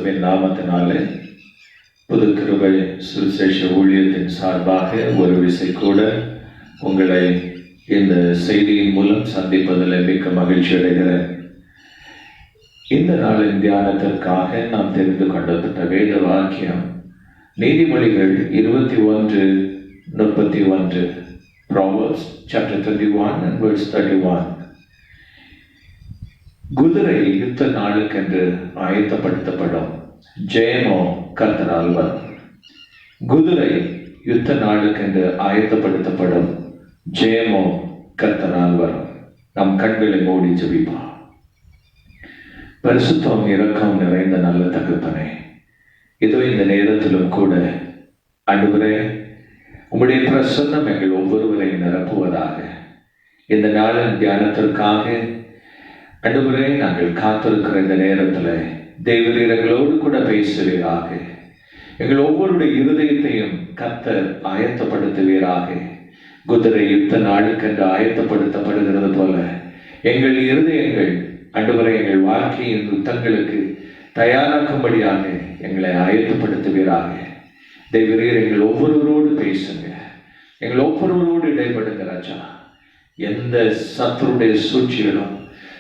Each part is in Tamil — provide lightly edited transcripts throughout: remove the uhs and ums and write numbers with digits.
கிறிஸ்துவின் நாமத்தினாலே புது கிருபை சுவிசேஷ ஊழியத்தின் சார்பாக ஒரு விசை கூட உங்களை இந்த செய்தியின் மூலம் சந்திப்பதில் மிக்க மகிழ்ச்சி அடைகிறேன். இந்த நாளின் தியானத்திற்காக நாம் தெரிந்து கொண்டப்பட்ட வேத வாக்கியம் நீதிமொழிகள் 21:31. Proverbs chapter 21 and verse 31. குதிரை யுத்த நாளுக்கென்று ஆயத்தப்படுத்தப்படும், ஜெயமோ கர்த்தரால் வரும். குதிரை யுத்த நாளுக்கென்று ஆயத்தப்படுத்தப்படும், ஜெயமோ கர்த்தரால் வரும். நம் கண்களை மூடி ஜெபிப்போம். பரிசுத்தம் இரக்கம் நிறைந்த நல்ல தகப்பனே, இதோ இந்த நேரத்திலும் கூட ஆண்டவரே, உம்முடைய பிரசன்னம் எங்கள் ஒவ்வொருவரையும் நிரப்புவதாக. இந்த நாளின் தியானத்திற்காக ஆண்டவரே நாங்கள் காத்திருக்கிற இந்த நேரத்தில் தேவரீர் எங்களோடு கூட பேசுவீராக. எங்கள் ஒவ்வொருடைய இருதயத்தையும் கர்த்தர் ஆயத்தப்படுத்துவீராக. குதிரை யுத்த நாளுக்கென்று ஆயத்தப்படுத்தப்படுகிறது போல எங்கள் இருதயங்கள் ஆண்டவரே எங்கள் வாழ்க்கையின் யுத்தங்களுக்கு தயாராக்கும்படியாக எங்களை ஆயத்தப்படுத்துவீராக. தேவரீர் எங்கள் ஒவ்வொருவரோடு பேசுங்க, எங்கள் ஒவ்வொருவரோடு இடைப்படுங்க ராஜா. எந்த சத்துருடைய சூழ்ச்சிகளும்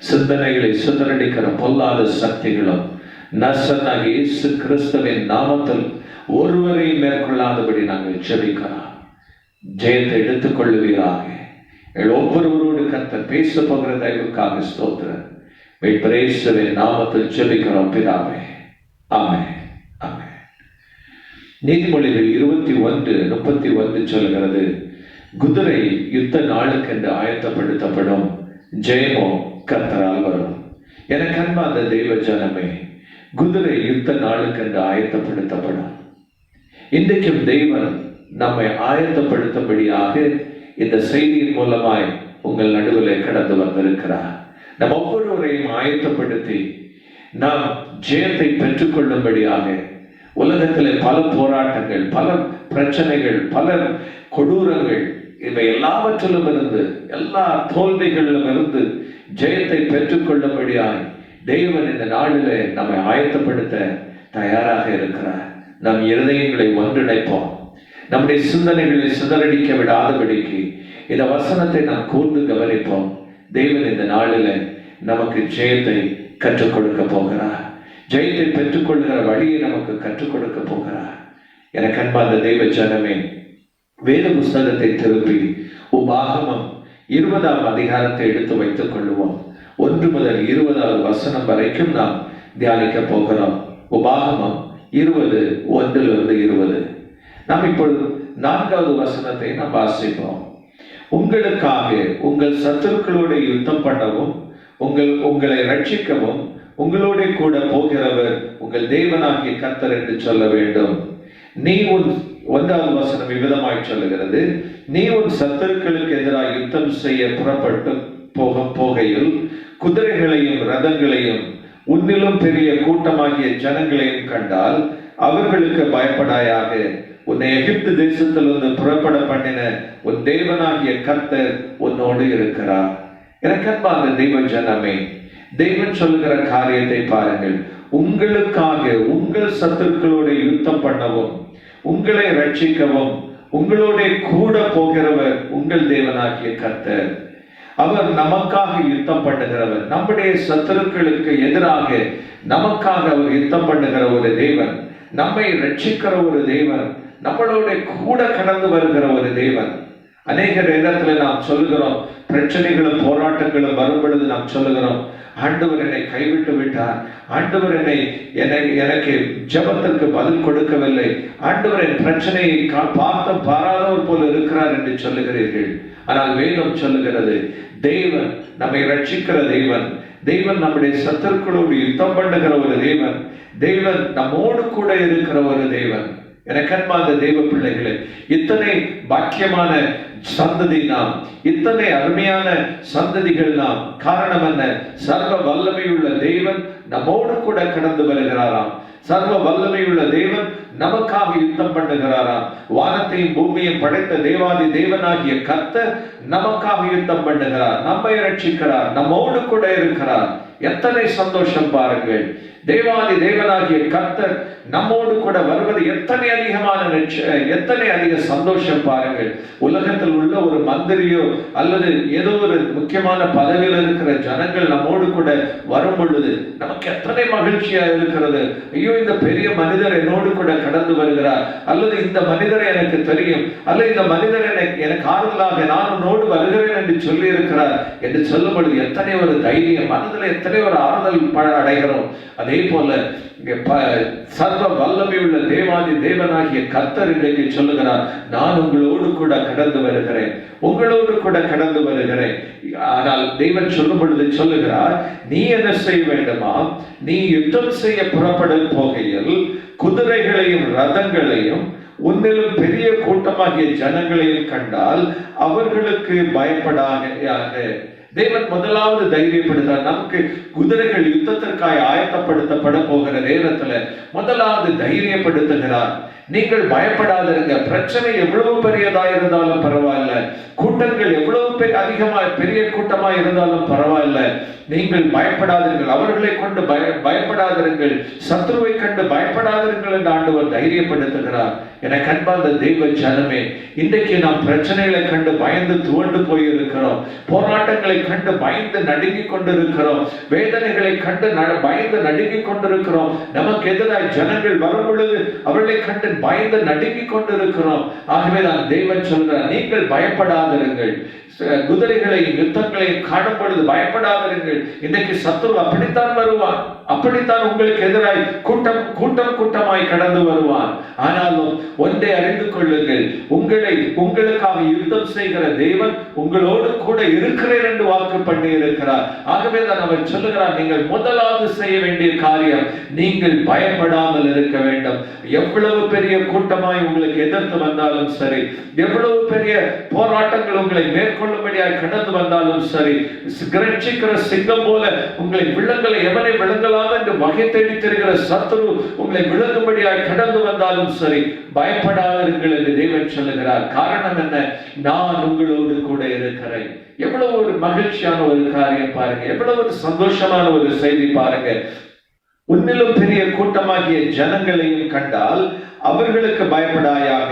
சிந்தனைகளை சிதறடிக்கிற பொல்லாத சக்திகளும் நசனாக இயேசு கிறிஸ்துவின் நாமத்தில் ஒருவரையும் மேற்கொள்ளாதபடி நாங்கள் ஜெபிக்கிறோம். ஜெயத்தை எடுத்துக் கொள்ளுவீராக. எங்கள் ஒவ்வொருவரோடு கர்த்தர் பேச போகிற தயவுக்காக ஸ்தோத்திரம். இயேசுவின் நாமத்தில் ஜெபிக்கிறோம் பிதாவே, ஆமென், ஆமென். நீதிமொழிகள் 21:31 சொல்கிறது, குதிரை யுத்த நாளுக்கென்று ஆயத்தப்படுத்தப்படும், ஜெயமோ கர்த்தரால் வரும். எனக்கு அன்பார்ந்த தெய்வ ஜனமே, குதிரை யுத்த நாளுக்கென்று ஆயத்தப்படுத்தப்படும். இன்றைக்கும் தெய்வன் நம்மை ஆயத்தப்படுத்தும்படியாக இந்த செய்தியின் மூலமாய் உங்கள் நடுவில் கடந்து வந்திருக்கிறார். நம் ஒவ்வொருவரையும் ஆயத்தப்படுத்தி நாம் ஜெயத்தை பெற்றுக்கொள்ளும்படியாக உலகத்தில் பல போராட்டங்கள், பல பிரச்சனைகள், பல கொடூரங்கள், இவை எல்லாவற்றிலும் இருந்து, எல்லா தோல்விகளிலும் இருந்து ஜெயத்தை பெற்றுக்கொள்ளும்படியாய் தேவன் இந்த நாளிலே நம்மை ஆயத்தப்படுத்த தயாராக இருக்கிறார். நம் இருதயங்களை ஒன்றிணைப்போம். நம்முடைய சிந்தனைகளை சிதறடிக்க விடாதபடிக்கு இந்த வசனத்தை நாம் கூர்ந்து கவனிப்போம். தேவன் இந்த நாளில் நமக்கு ஜெயத்தை கற்றுக் கொடுக்க போகிறார். ஜெயத்தை பெற்றுக்கொள்கிற வழியை நமக்கு கற்றுக் கொடுக்க போகிறார். எனக்கு அன்பார்ந்த தெய்வ ஜனமே, வேத புஸ்தகத்தை திருப்பி உபாகமம் 20ஆம் அதிகாரத்தை எடுத்து வைத்துக் கொள்ளுவோம். 1 முதல் 20வது வசனம் வரைக்கும் நாம் தியானிக்க போகிறோம். உபாகமம் 20:1-20. நாம் இப்பொழுது 4வது வசனத்தை நாம் வாசிப்போம். உங்களுக்காக உங்கள் சத்துருக்களோடு யுத்தம் பண்ணவும் உங்களை ரட்சிக்கவும் உங்களோட கூட போகிறவர் உங்கள் தேவனாகிய கர்த்தர் என்று சொல்ல வேண்டும். நீ 1வது வசனம் விவிதமாய் சொல்லுகிறது, நீ உன் சத்துருக்களுக்கு எதிராக யுத்தம் செய்ய புறப்பட்டு போகையில் குதிரைகளையும் ரதங்களையும் உன்னிலும் பெரிய கூட்டமாகிய ஜனங்களையும் கண்டால் அவர்களுக்கு பயப்படாயாக. உன்னை எகிப்து தேசத்திலிருந்து புறப்பட பண்ணின உன் தேவனாகிய கர்த்தர் உன்னோடு இருக்கிறார். எனக்கு அன்பார்ந்த தெய்வ ஜனமே, தேவன் சொல்லுகிற காரியத்தை பாருங்கள். உங்களுக்காக உங்கள் சத்துருக்களோடு யுத்தம் பண்ணவும் உங்களை ரட்சிக்கவும் உங்களோட கூட போகிறவர் உங்கள் தேவனாகிய கர்த்தர். அவர் நமக்காக யுத்தம் பண்ணுகிறவர். நம்முடைய சத்துருக்களுக்கு எதிராக நமக்காக அவர் யுத்தம் பண்ணுகிற ஒரு தேவன், நம்மை ரட்சிக்கிற ஒரு தேவன், நம்மளோட கூட கடந்து வருகிற ஒரு தேவன். அநேக நேரத்துல நாம் சொல்லுகிறோம், பிரச்சனைகளும் போராட்டங்களும் வரும் பொழுது நாம் சொல்லுகிறோம், ஆண்டவர் என்னை கைவிட்டு விட்டார், ஆண்டவர் எனக்கு ஜெபத்திற்கு பதில் கொடுக்கவில்லை, ஆண்டவர் என் பிரச்சனையை பார்த்து பாராதவர் போல இருக்கிறார் என்று சொல்லுகிறீர்கள். ஆனால் வேதம் சொல்லுகிறது, தேவன் நம்மை ரட்சிக்கிற தேவன், தேவன் நம்முடைய சத்துருக்களோடு யுத்தம் பண்ணுகிற ஒரு தேவன், தேவன் நம்மோடு கூட இருக்கிற ஒரு தேவன். எனக்கு அன்பார்ந்த தெய்வ பிள்ளைகளே, இத்தனை பாக்கியமான சந்ததி நாம், இத்தனை அருமையான சந்ததிகள் நாம். காரணம் என்ன? சர்வ வல்லமையுள்ள தேவன் நம்மோடு கூட கடந்து வருகிறாராம். சர்வ வல்லமையுள்ள தேவன் நமக்காக யுத்தம் பண்ணுகிறாராம். வானத்தையும் பூமியையும் படைத்த தேவாதி தேவனாகிய கர்த்தர் நமக்காக யுத்தம் பண்ணுகிறார், நம்மை ரட்சிக்கிறார், நம்மோடு கூட இருக்கிறார். எத்தனை சந்தோஷம் பாருங்கள். தேவாதி தேவனாகிய கர்த்தர் நம்மோடு கூட வருவது எத்தனை அதிக சந்தோஷம் பாருங்கள். உலகத்தில் உள்ள ஒரு மந்திரியோ அல்லது ஏதோ ஒரு முக்கியமான பதவியில் இருக்கிற ஜனங்கள் நம்மோடு கூட வரும் பொழுது நமக்கு எத்தனை மகிழ்ச்சியா இருக்கிறது. ஐயோ, இந்த பெரிய மனிதர் என்னோடு கூட கடந்து வருகிறார், அல்லது இந்த மனிதரை எனக்கு தெரியும், அல்லது இந்த மனிதர் எனக்கு ஆறுதலாக நான் உன்னோடு வருகிறேன் என்று சொல்லி இருக்கிறார் என்று சொல்லும் பொழுது எத்தனை ஒரு தைரியம், மனதில் எத்தனை ஒரு ஆறுதல் அடைகிறோம். அதே போல சர்வ வல்லமையுள்ள தேவாதி தேவனாகிய கர்த்தர் இன்றைக்கு சொல்லுகிறார், நான் உங்களோடு கூட கடந்து வருகிறேன், உங்களோடு கூட கடந்து வருகிறேன். ஆனால் தேவன் சொல்லும் பொழுது சொல்லுகிறார், நீ என்ன செய்ய வேண்டுமா, நீ யுத்தம் செய்ய புறப்படும் போகையில் குதிரைகளையும் ரதங்களையும் உன்னிலும் பெரிய கூட்டமாகிய ஜனங்களையும் கண்டால் அவர்களுக்கு பயப்படாக. தேவன் முதலாவது தைரியப்படுத்தார். நமக்கு குதிரைகள் யுத்தத்திற்காக ஆயத்தப்படுத்தப்பட போகிற நேரத்துல முதலாவது தைரியப்படுத்துகிறார். நீங்கள் பயப்படாதிருங்க. பிரச்சனை எவ்வளவு பெரியதா இருந்தாலும் பரவாயில்ல, கூட்டங்கள் எவ்வளவு பெரிய கூட்டமா இருந்தாலும் பரவாயில்ல, நீங்கள் பயப்படாதீர்கள். அவர்களை கொண்டு பயப்படாதிருங்கள், சத்ருவை கண்டு பயப்படாதிருங்கள் என்று ஆண்டவர் தைரியப்படுத்துகிறார். எனக்கு அன்பார்ந்த தெய்வ ஜனமே, இன்றைக்கு நாம் பிரச்சனைகளை கண்டு பயந்து துவண்டு போயிருக்கிறோம், போராட்டங்களை கண்டு பயந்து நடுங்கிக் கொண்டிருக்கிறோம், வேதனைகளை கண்டு பயந்து நடுங்கிக் கொண்டிருக்கிறோம். நமக்கு எதிராக ஜனங்கள் வரும் பொழுது அவர்களை கண்டு பயந்து நடுங்கிக் கொண்டிருக்கிறோம். ஆகவே நான் தேவன் சொல்கிறார், நீங்கள் பயப்படாதிருங்கள். குதிரைகளையும் யுத்தங்களையும் காணும் பொழுது பயப்படாதிருங்கள். இன்றைக்கு சத்துரு அப்படித்தான் வருவான், அப்படித்தான் உங்களுக்கு எதிராய் கூட்டமாய் கடந்து வருவான். ஆனாலும் ஒன்றை அறிந்து கொள்ளுங்கள், உங்களுக்காக யுத்தம் செய்கிற தேவன் உங்களோடு கூட இருக்கிறேன் என்று வாக்கு பண்ணி இருக்கிறார். ஆகவே தான் அவர் சொல்லுகிறார், நீங்கள் முதலாவது செய்ய வேண்டிய காரியம், நீங்கள் பயப்படாமல் இருக்க வேண்டும். எவ்வளவு பெரிய கூட்டமாய் உங்களுக்கு எதிர்த்து வந்தாலும் சரி, எவ்வளவு பெரிய போராட்டங்கள் உங்களை மேற்கொள்ளும்படியாக கடந்து வந்தாலும் சரி, கிரட்சிக்கிற சிங்கம் போல உங்களை விலங்கலை எவனை விளங்கலாம் என்று வகை தேடி தெரிகிற சத்துரு உங்களை விளங்கும்படியாக கடந்து வந்தாலும் சரி, பயப்படாதீர்கள் என்று தேவன் சொல்லுகிறார். காரணம் என்ன? நான் உங்களோடு கூட இருக்கிறேன். எவ்வளவு ஒரு மகிழ்ச்சியான ஒரு காரியம் பாருங்க, எவ்வளவு ஒரு சந்தோஷமான ஒரு செய்தி பாருங்க. உன்னிலும் பெரிய கூட்டமாகிய ஜனங்களையும் கண்டால் அவர்களுக்கு பயப்படாயாக.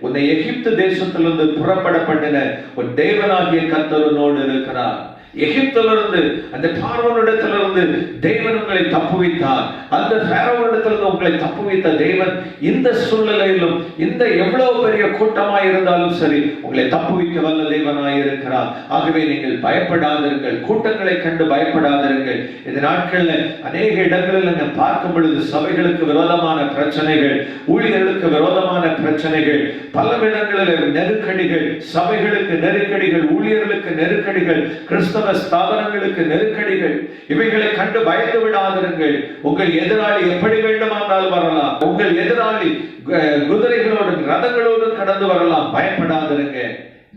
உன்னை எகிப்து தேசத்திலிருந்து புறப்பட பண்ணின உன் தேவனாகிய கர்த்தர் உன்னோடு இருக்கிறார். எகிப்திலிருந்து, அந்த பார்வோனிடத்திலிருந்து தேவன் உங்களை தப்புவித்தார். அந்த பார்வோனிடத்திலிருந்து உங்களை தப்புவித்த தேவன் இந்த சூழ்நிலையிலும், இந்த எவ்வளவு பெரிய கூட்டமாய் இருந்தாலும் சரி, உங்களை தப்புவிக்க வல்ல தேவனாய் இருக்கிறார். ஆகவே நீங்கள் பயப்படாதிருங்கள், கூட்டங்களை கண்டு பயப்படாதிருங்கள். இந்த நாட்கள்ல அநேக இடங்களில் நாம் பார்க்கும் பொழுது சபைகளுக்கு விரோதமான பிரச்சனைகள், ஊழியர்களுக்கு விரோதமான பிரச்சனைகள், பல இடங்களில் நெருக்கடிகள், சபைகளுக்கு நெருக்கடிகள், ஊழியர்களுக்கு நெருக்கடிகள், கிறிஸ்தவ ஸ்தாபனங்களுக்கு நெருக்கடிகள். இவைகளை கண்டு பயந்து விடாதிருங்கள். உங்கள் எதிராளி எப்படி வேண்டுமானாலும் வரலாம், உங்கள் எதிராளி குதிரைகளோடும் ரதங்களோடும் கடந்து வரலாம், பயப்படாதிருங்க.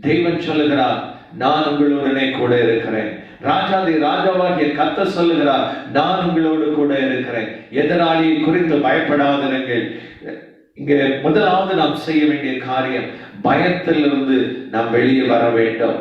தேவன் சொல்லுகிறார், நான் உங்களுடனே கூட இருக்கிறேன். ராஜாதி ராஜாவாகிய கர்த்தர் சொல்லுகிறார், நான் உங்களோடு கூட இருக்கிறேன். எதிராளியை குறித்து பயப்படாதிருங்கள். இங்க முதலாவது நாம் செய்ய வேண்டிய காரியம், பயத்திலிருந்து நாம் வெளியே வர வேண்டும்.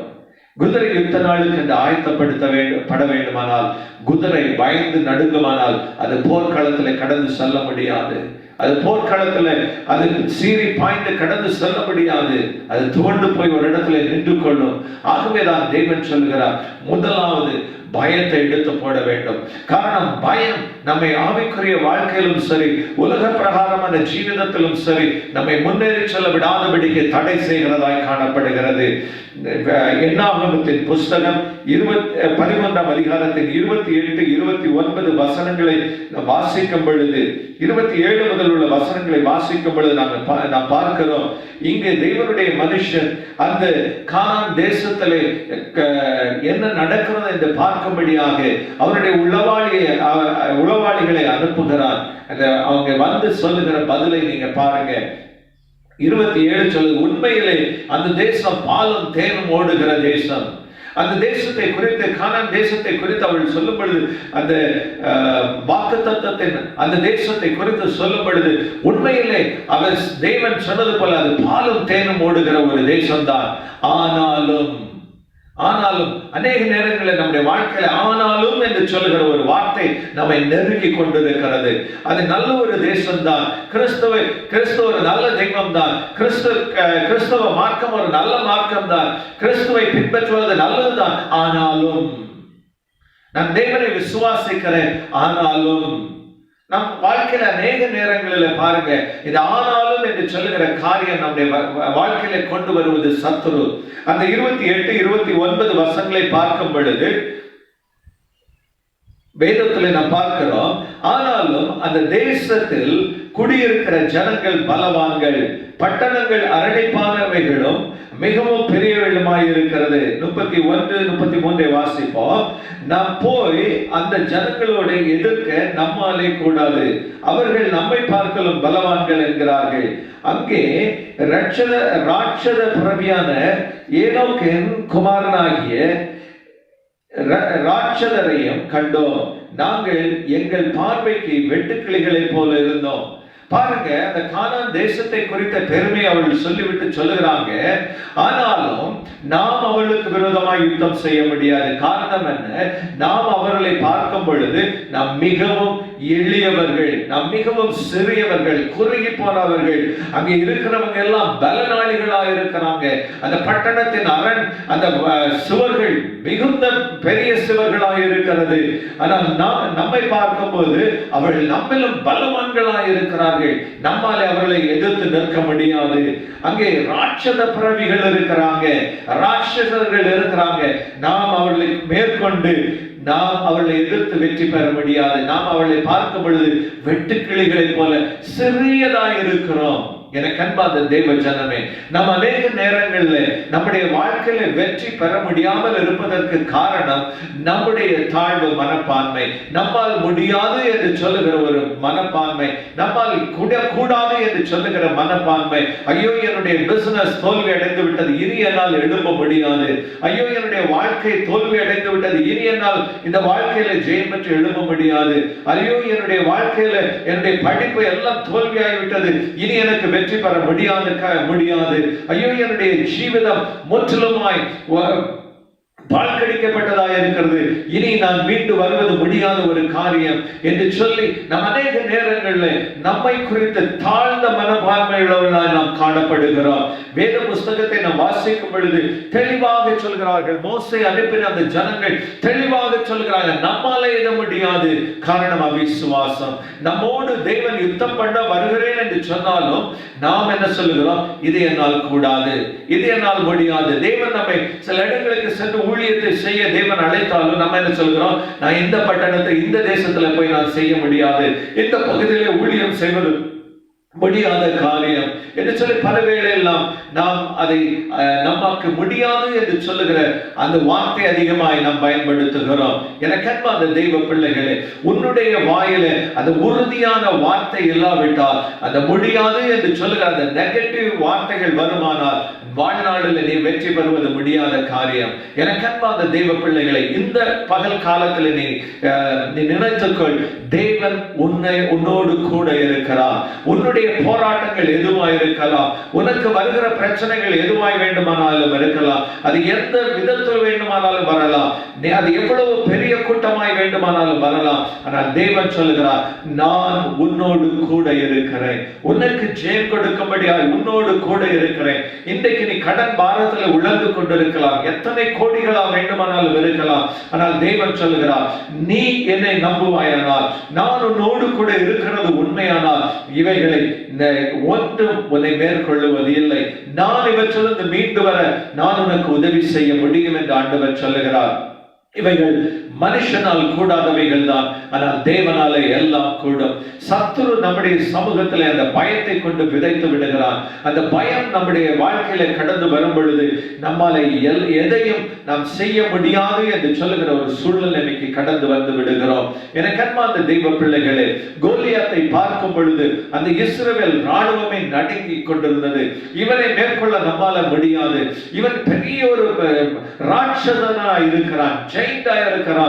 குதிரை யுத்த நாளுக்கு என்று ஆயத்தப்படுத்தப்பட வேண்டுமானால், குதிரை பயந்து நடுங்குமானால் அது போர்க்களத்தில் கடந்து செல்ல முடியாது. அது போர்க்களத்தில் அது சீறி பாய்ந்து கடந்து செல்ல முடியாது. அது துவண்டு போய் ஒரு இடத்துல நின்று கொள்ளும். ஆகவேதான் தேவன் சொல்கிறார், முதலாவது பயத்தை எடுத்து போட வேண்டும். காரணம், பயம் நம்மை ஆவிக்குரிய வாழ்க்கையிலும் சரி, உலக பிரகாரமான ஜீவிதத்திலும் சரி, நம்மை முன்னேறி செல்ல விடாதபடிக்கு தடை செய்கிறதாய் காணப்படுகிறது. என்னாகமத்தின் புஸ்தகம் 11ஆம் அதிகாரத்தின் 28, 29 வசனங்களை வாசிக்கும் பொழுது, 27 முதல் உள்ள வசனங்களை வாசிக்கும் பொழுது நாம் பார்க்கிறோம், இங்கு தேவனுடைய மனுஷன் அந்த கானான் தேசத்திலே என்ன நடக்கிறது என்று பார்க்கும்படியாக அவருடைய உளவாளிகளை அனுப்புகிறார். அவங்க வந்து சொல்லுகிற பதிலை நீங்க பாருங்க. 27 சொல்லு, உண்மையிலே அந்த தேசம் பாலும் தேனும் ஓடுகிற தேசம். அந்த தேசத்தை குறித்து, கானான் தேசத்தை குறித்து அவள் சொல்லும் பொழுது, அந்த வாக்குத்தத்தத்தின் அந்த தேசத்தை குறித்து சொல்லும் பொழுது, உண்மையிலே அவர் தேவன் சொன்னது போல அது பாலும் தேனும் ஓடுகிற ஒரு தேசம்தான். ஆனாலும் அநேக நேரங்களில் நம்முடைய வாழ்க்கையில ஆனாலும் என்று சொல்லுகிற ஒரு வார்த்தை நம்மை நெருங்கி கொண்டிருக்கிறது. அது நல்ல ஒரு தேசம்தான், கிறிஸ்துவ ஒரு நல்ல தெய்வம் தான், கிறிஸ்தவ மார்க்கம் ஒரு நல்ல மார்க்கம் தான், கிறிஸ்துவை பின்பற்றுவது நல்லதுதான். ஆனாலும் நான் தேவனை விசுவாசிக்கிறேன், ஆனாலும் நம் வாழ்க்கையில அநேக நேரங்களில் பாருங்க, இது ஆனாலும் என்று சொல்லுகிற காரியம் நம்முடைய வாழ்க்கையில கொண்டு வருவது சத்துரு. அந்த 28, 29 வசனங்களை பார்க்கும் பொழுது வேதத்தில் நாம் பார்க்கிறோம், ஆனாலும் அந்த தேசத்தில் குடியிருக்கிற ஜனங்கள் பலவான்கள், பட்டணங்கள் அரணிப்பானவைகளும் மிகவும் பெரியவர்களுமாய் இருக்கிறது. 31, 33 வாசிப்போம். நாம் போய் அந்த ஜனங்களோடு எதிர்க்க நம்மாலே கூடாது, அவர்கள் நம்மை பார்க்கலும் பலவான்கள் என்கிறார்கள். அங்கே ராட்சத பிறவியான ஏனோக்கின் குமாரனாகிய ராட்சதரையும் கண்டோம், நாங்கள் எங்கள் பார்வைக்கு வெட்டுக்கிளிகளை போல இருந்தோம். பாருங்க, அந்த கானான் தேசத்தை குறித்த பெருமை அவர்கள் சொல்லிவிட்டு சொல்லுகிறாங்க, ஆனாலும் நாம் அவர்களுக்கு விரோதமாக யுத்தம் செய்ய முடியாது. காரணம் என்ன? நாம் அவர்களை பார்க்கும் பொழுது நாம் மிகவும் எளியவர்கள், நாம் மிகவும் சிறியவர்கள், குறுகி போனவர்கள். அங்கே இருக்கிறவங்க எல்லாம் பலனாளிகளா இருக்கிறாங்க. அந்த பட்டணத்தின் அரண், அந்த சுவர்கள் மிகுந்த பெரிய சுவர்களாக இருக்கிறது. ஆனால் நம்மை பார்க்கும் போது அவர்கள் நம்மிலும் பலவான்களாக இருக்கிறார்கள். நம்மாலே அவர்களை எதிர்த்து நிற்க முடியாது. அங்கே ராட்சத பிறவிகள் இருக்கிறாங்க, ராட்சசர்கள் இருக்கிறாங்க. நாம் அவர்களை மேற்கொண்டு நாம் அவர்களை எதிர்த்து வெற்றி பெற முடியாது. நாம் அவர்களை பார்க்கும் பொழுது வெட்டுக்கிளிகளை போல சிறியதாக இருக்கிறோம். எனக்கு அன்பார்ந்த தேவ ஜனமே, நாம் அநேக நேரங்களில் நம்முடைய வாழ்க்கையில வெற்றி பெற முடியாமல் இருப்பதற்கு காரணம் நம்முடைய தாழ்வு மனப்பான்மை, நம்மால் முடியாது என்று சொல்லுகிற ஒரு மனப்பான்மை, நம்மால் கூடாது என்று சொல்லுகிற மனப்பான்மை. ஐயோ, என்னுடைய பிசினஸ் தோல்வி அடைந்து விட்டது, இனி என்னால் எழும்ப முடியாது. ஐயோ, என்னுடைய வாழ்க்கை தோல்வி அடைந்து விட்டது, இனி என்னால் இந்த வாழ்க்கையில ஜெயம் பெற்று எழும்ப முடியாது. ஐயோ, என்னுடைய வாழ்க்கையில என்னுடைய படிப்பு எல்லாம் தோல்வியாகிவிட்டது, இனி எனக்கு வெற்றி பெற முடியாது. ஐயோ, என்னுடைய ஜீவிதம் முற்றிலுமாய் வாழ்க்கடிக்கப்பட்டதாக இருக்கிறது, இனி நான் மீண்டு வருவது முடியாத ஒரு காரியம் என்று சொல்லி நம் அநேக நேரங்களில் நம்மை குறித்து தாழ்ந்த மனப்பான்மையுள்ளவர்களாய் நாம் காணப்படுகிறோம். வேத புஸ்தகத்தை நாம் வாசிக்கும் பொழுது தெளிவாக சொல்கிறார்கள், மோசே அனுப்பின அந்த ஜனங்கள் தெளிவாக சொல்கிறார்கள், நம்மாலே எத முடியாது. காரணம் அவிசுவாசம். நம்மோடு தேவன் யுத்தம் பண்ண வருகிறேன் என்று சொன்னாலும் நாம் என்ன சொல்லுகிறோம்? இது என்னால் கூடாது, இது என்னால் முடியாது. தேவன் நம்மை சில இடங்களுக்கு சென்று ஊழியத்தை செய்ய தேவன் அழைத்தாலும் நம்ம என்ன சொல்கிறோம்? நான் இந்த பட்டணத்தை, இந்த தேசத்துல போய் நான் செய்ய முடியாது, இந்த பகுதியிலே ஊழியம் செய்வது முடியாத காரியம் என்று சொல்லி பலவேளை எல்லாம் நாம் அதை நமக்கு முடியாது என்று சொல்லுகிற அந்த வார்த்தை அதிகமாய் நாம் பயன்படுத்துகிறோம். எனக்கு அன்பான தெய்வ பிள்ளைகளே, உன்னுடைய வாயில அந்த உறுதியான வார்த்தை இல்லாவிட்டால், அந்த முடியாது என்று சொல்லுகிற அந்த நெகட்டிவ் வார்த்தைகள் வருமானால் வாழ்நாளில் நீ வெற்றி பெறுவது முடியாத காரியம். எனக்கு அன்பான தெய்வ பிள்ளைகளை, இந்த பகல் காலத்தில் நீ நினைத்துக்கொள், தேவன் உன்னோடு கூட இருக்கிறார். உன்னுடைய போராட்டங்கள் எதுவாய் இருக்கலாம், உனக்கு வருகிற பிரச்சனைகள் எதுவாய் வேண்டுமானாலும் இருக்கலாம், அது எந்த விதத்தில் வேண்டுமானாலும் வரலாம், அது எவ்வளவு பெரிய கூட்டமாய் வேண்டுமானாலும் வரலாம். ஆனால் தேவன் சொல்லுகிறார், நான் உன்னோடு கூட இருக்கிறேன், உனக்கு ஜெயம் கொடுக்கும்படியாய் உன்னோடு கூட இருக்கிறேன். இன்றைக்கு நீ கடன் பாரத்தில் உழந்து கொண்டிருக்கலாம், எத்தனை கோடிகளா வேண்டுமானாலும் இருக்கலாம். ஆனால் தேவன் சொல்லுகிறார், நீ என்னை நம்புவாயானால், நான் உன்னோடு கூட இருக்கிறது உண்மையானால், இவைகளை ஒன்றும் உன்னை மேற்கொள்ளுவது இல்லை. நான் இவற்றிலிருந்து மீண்டு வர நான் உனக்கு உதவி செய்ய முடியும் என்று ஆண்டவர் சொல்லுகிறார். இவைகள் மனுஷனால் கூடாதவைகள் தான், ஆனால் தேவனாலே எல்லாம் கூடும். சத்துரு நம்முடைய சமூகத்தில் அந்த பயத்தை கொண்டு விதைத்து விடுகிறான். அந்த பயம் நம்முடைய வாழ்க்கையில கடந்து வரும் பொழுது நம்மாலே எதையும் நாம் செய்ய முடியாது என்று சொல்லுகிற ஒரு சூழ்நிலைக்கு கடந்து வந்து விடுகிறோம். எனக்கு அன்பார்ந்த தெய்வ பிள்ளைகளே, கோலியாத்தை பார்க்கும் பொழுது அந்த இஸ்ரவேல் ராணுவமே நடுங்கி கொண்டிருந்தது. இவனை மேற்கொள்ள நம்மால முடியாது, இவன் பெரிய ஒரு ராட்சதனா இருக்கிறான், ஜெயிண்டா இருக்கிறான்,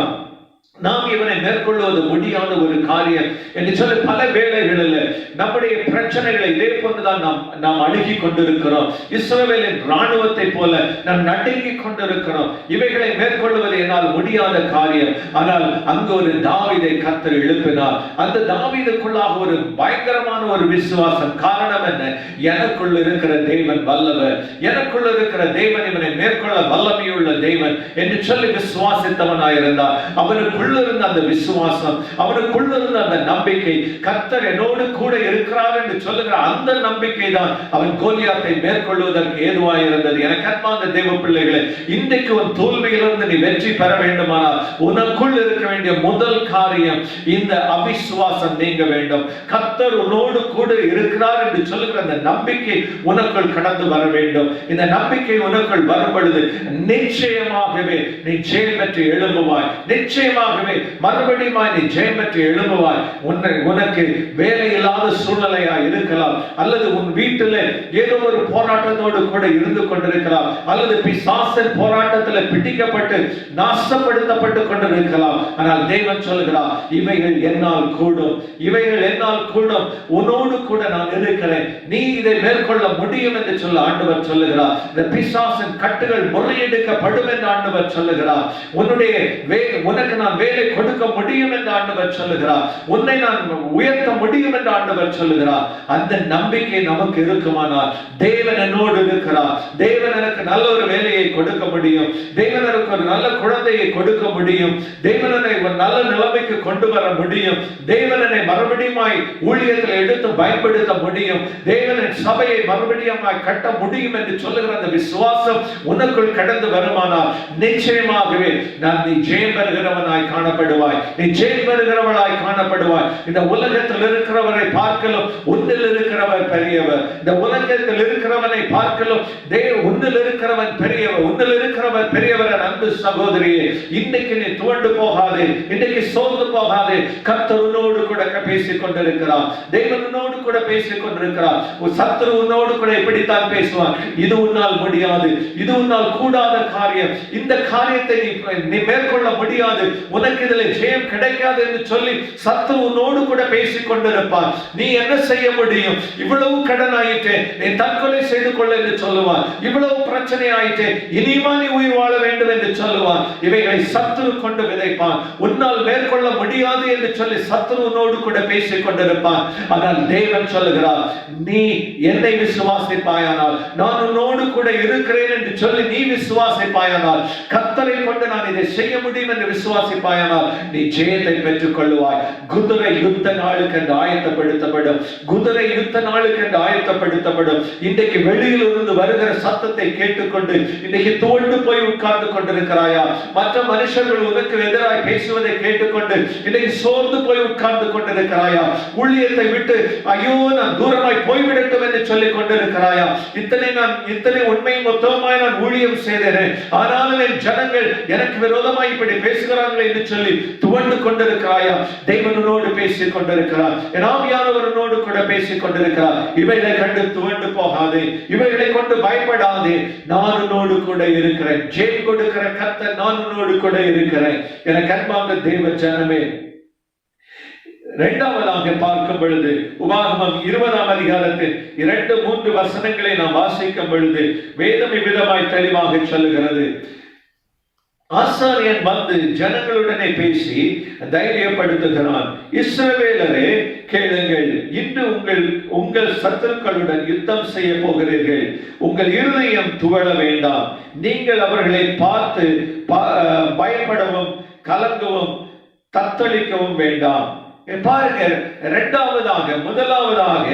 நாம் இவனை மேற்கொள்வது முடியாத ஒரு காரியம் என்று சொல்லி பல வேளைகளில் நம்முடைய பிரச்சனைகளை இதே போன்றுதான் நாம் அணுகி கொண்டிருக்கிறோம். இஸ்ரவேலின் ராணுவத்தை போல நாம் நடுங்கி கொண்டிருக்கிறோம். இவைகளை மேற்கொள்வது என்னால் முடியாத காரியம். ஆனால் அங்கு ஒரு தாவீதை கர்த்தர் எழுப்பினார். அந்த தாவீதுக்குள்ளாக ஒரு பயங்கரமான ஒரு விசுவாசம். காரணம் என்ன? எனக்குள்ள இருக்கிற தேவன் வல்லவர், எனக்குள்ள இருக்கிற தேவன் இவனை மேற்கொள்ள வல்லமையுள்ள தேவன் என்று சொல்லி விசுவாசித்தவனாயிருந்தார். அவனுக்குள்ள இருந்த அந்த விசுவாசம், அவனுக்குள்ள இருந்த அந்த நம்பிக்கை, கர்த்தர் என்னோடு கூட இருக்கிறார் என்று சொல்லுகிற அந்த நம்பிக்கை தான் அவன் கோலியாத்தை மேற்கொள்வதற்கு ஏதுவாக இருந்தது. எனக்கு அன்பான தேவ பிள்ளைகளே, இன்றைக்கு உன் தோல்வியிலிருந்து நீ வெற்றி பெற வேண்டுமானால் உனக்குள் இருக்க வேண்டிய முதல் காரியம் இந்த அவிசுவாசம் நீங்க வேண்டும். கர்த்தர் உன்னோடு கூட இருக்கிறார் என்று சொல்லுகிற அந்த நம்பிக்கை உனக்குள் கடந்து வர வேண்டும். இந்த நம்பிக்கை உனக்குள் வரும் பொழுது நிச்சயமாகவே நீ ஜெயம் பெற்று எழும்புவாய். நிச்சயமாகவே மறுபடியும் நீ ஜெயம் பெற்று எழும்புவாய். உனக்கு வேலை இல்லாத சூழ்நிலையா இருக்கலாம், அல்லது உன் வீட்டில் ஏதோ ஒரு போராட்டத்தோடு கூட இருந்து கொண்டிருக்கலாம், அல்லது பிசாசின் போராட்டத்தில் பிடிக்கப்பட்டு நாசப்படுத்தப்பட்டு கொண்டிருக்கலாம். ஆனால் தேவன் சொல்கிறார், இவைகள் என்னால் கூடும், இவைகள் என்னால் கூடும், உன்னோடு கூட நான் இருக்கிறேன், நீ இதை மேற்கொள்ள முடியும் என்று சொல்ல ஆண்டவர் சொல்லுகிறார். இந்த பிசாசின் கட்டுகள் முறையெடுக்கப்படும் என்று ஆண்டவர் சொல்லுகிறார். உனக்கு நான் வேலை கொடுக்க முடியும் என்று ஆண்டவர் சொல்லுகிறார். உன்னை நான் உயர்த்த முடியும் என்று ஆண்டவர் சொல்லுகிறார். அந்த நம்பிக்கை நமக்கு இருக்குமானால், தேவன் என்னோடு இருக்கிறார், தேவன் எனக்கு நல்ல ஒரு வேலையை கொடுக்க முடியும், தேவன் எனக்கு ஒரு நல்ல குழந்தையை கொடுக்க முடியும், தேவன் என்னை ஒரு நல்ல நிலைமைக்கு கொண்டு வர முடியும், தேவன் என்னை மறுபடியும் ஊழியத்தில் எடுத்து பயன்படுத்த முடியும், தேவனின் சபையை மறுபடியும் கட்ட முடியும் என்று சொல்லுகிற அந்த விசுவாசம் உனக்குள் கடந்து வருமானால் நிச்சயமாகவே நீ ஜெயம் பெறுகிறவனாய் காணப்படுவாய், நீ ஜெயம் பெறுகிறவளாய் காணப்படுவாய். இந்த உலகத்தில் இருக்கிறவரை பார்க்கலும் உன்னில் இருக்கிறவர் பெரியவர். இந்த உலகத்தில் இருக்கிறவனை பார்க்கலும் உன்னில் இருக்கிறவன் பெரியவர், உன்னில் இருக்கிறவர் பெரியவர். அன்பு சகோதரியே, இன்னைக்கு நீ துவண்டு போகாதே, இன்னைக்கு சோர்ந்து போகாதே. கர்த்தர் உன்னோடு கூட பேசிக் கொண்டிருக்கிறார், தேவன் உன்னோடு கூட பேசிக் கொண்டிருக்கிறார். சத்துரு உன்னோடு கூட இப்படித்தான் பேசுவான், இது உன்னால் முடியாது, இது உன்னால் கூடாத காரியம், இந்த காரியத்தை நீ மேற்கொள்ள முடியாது, உனக்கு இதில் ஜெயம் கிடைக்காது என்று சொல்லி சத்துரு உன்னோடு கூட பேசிக் கொண்டிருப்பார். நீ என்ன செய்ய முடியும்? இவ்வளவு கடன் ஆயிற்று, நீ தற்கொலை செய்து கொள்ள என்று சொல்லுவார். இவ்வளவு பிரச்சனை ஆயிற்று, இனிமா நீ உயிர் வாழ வேண்டும் என்று சொல்லுவார். இவைகளை சத்துரு கொண்டு விதைப்பான். உன்னால் மேற்கொள்ள முடியாது என்று சொல்லி சத்துரு உன்னோடு கூட பேசிக் கொண்டிருப்பான். ஆனால் தேவன் சொல்லுகிறார், நீ என்னை விசுவாசிப்பாயானால், நான் உன்னோடு கூட இருக்கிறேன் என்று சொல்லி நீ விசுவாசிப்பாயானால், கர்த்தரை கொண்டு நான் இதை செய்ய முடியும் என்று விசுவாசிப்பாயானால் நீ ஜெயத்தை பெற்றுக் கொள்ளுவாய். குதிரை யுத்த நாளுக்கு என்று ஆயத்தப்படுத்தப்படும், குதிரை யுத்த நாளுக்கு என்று ஆயத்தப்படுத்தப்படும். இன்றைக்கு வெளியில் இருந்து வருகிற சத்தத்தை கேட்டுக்கொண்டு இன்றைக்கு தோண்டு போய் உட்கார்ந்து கொண்டிருக்கிறாயா? மற்ற மனுஷர்கள் உனக்கு எதிராக பேசுவதை கேட்டுக்கொண்டு இன்றைக்கு சோர்ந்து போய் உட்கார்ந்து கொண்டிருக்கிறாயா? ஊழியத்தை விட்டு ஐயோ நான் தூரமாய் போய்விடட்டும் என்று சொல்லிக் கொண்டிருக்கிறாயா? இத்தனை உண்மையும் மொத்தமாய் நான் ஊழியம் செய்தேன், ஆனாலும் என் ஜனங்கள் எனக்கு விரோதமாய் இப்படி பேசுகிறார்கள் என்று சொல்லி துவண்டு கொண்டிருக்கிறாயா? தேவனோடு பேசிக் கொண்டிருக்கிறார், என் ஆவியானவரோடு கூட பேசிக் கொண்டிருக்கிறார். இவைகளை கண்டு துவண்டு போகாதே, இவைகளை கொண்டு பயப்படாதே, நான் உன்னோடு கூட இருக்கிறேன். ஜெயம் கொடுக்கிற கர்த்தர் நான் உன்னோடு கூட இருக்கிறேன். எனக்கு அன்பான தேவ ஜனமே, இரண்டாவதாக பார்க்கும் பொழுது உபாகமம் 20ஆம் அதிகாரத்தில் 2-3 வசனங்களை நாம் வாசிக்கும் பொழுது வேதம் இவ்விதமாய் தெளிவாக சொல்லுகிறது. ஆசாரியன் வந்து ஜனங்களுடனே பேசி தைரியப்படுத்துகிறான். இஸ்ரவேலரே கேளுங்கள், இன்று உங்கள் சத்துருக்களுடன் யுத்தம் செய்ய போகிறீர்கள். உங்கள் இருதயம் துவள வேண்டாம். நீங்கள் அவர்களை பார்த்து பயப்படவும் கலங்கவும் தத்தளிக்கவும் வேண்டாம். பாருங்க, முதலாவதாக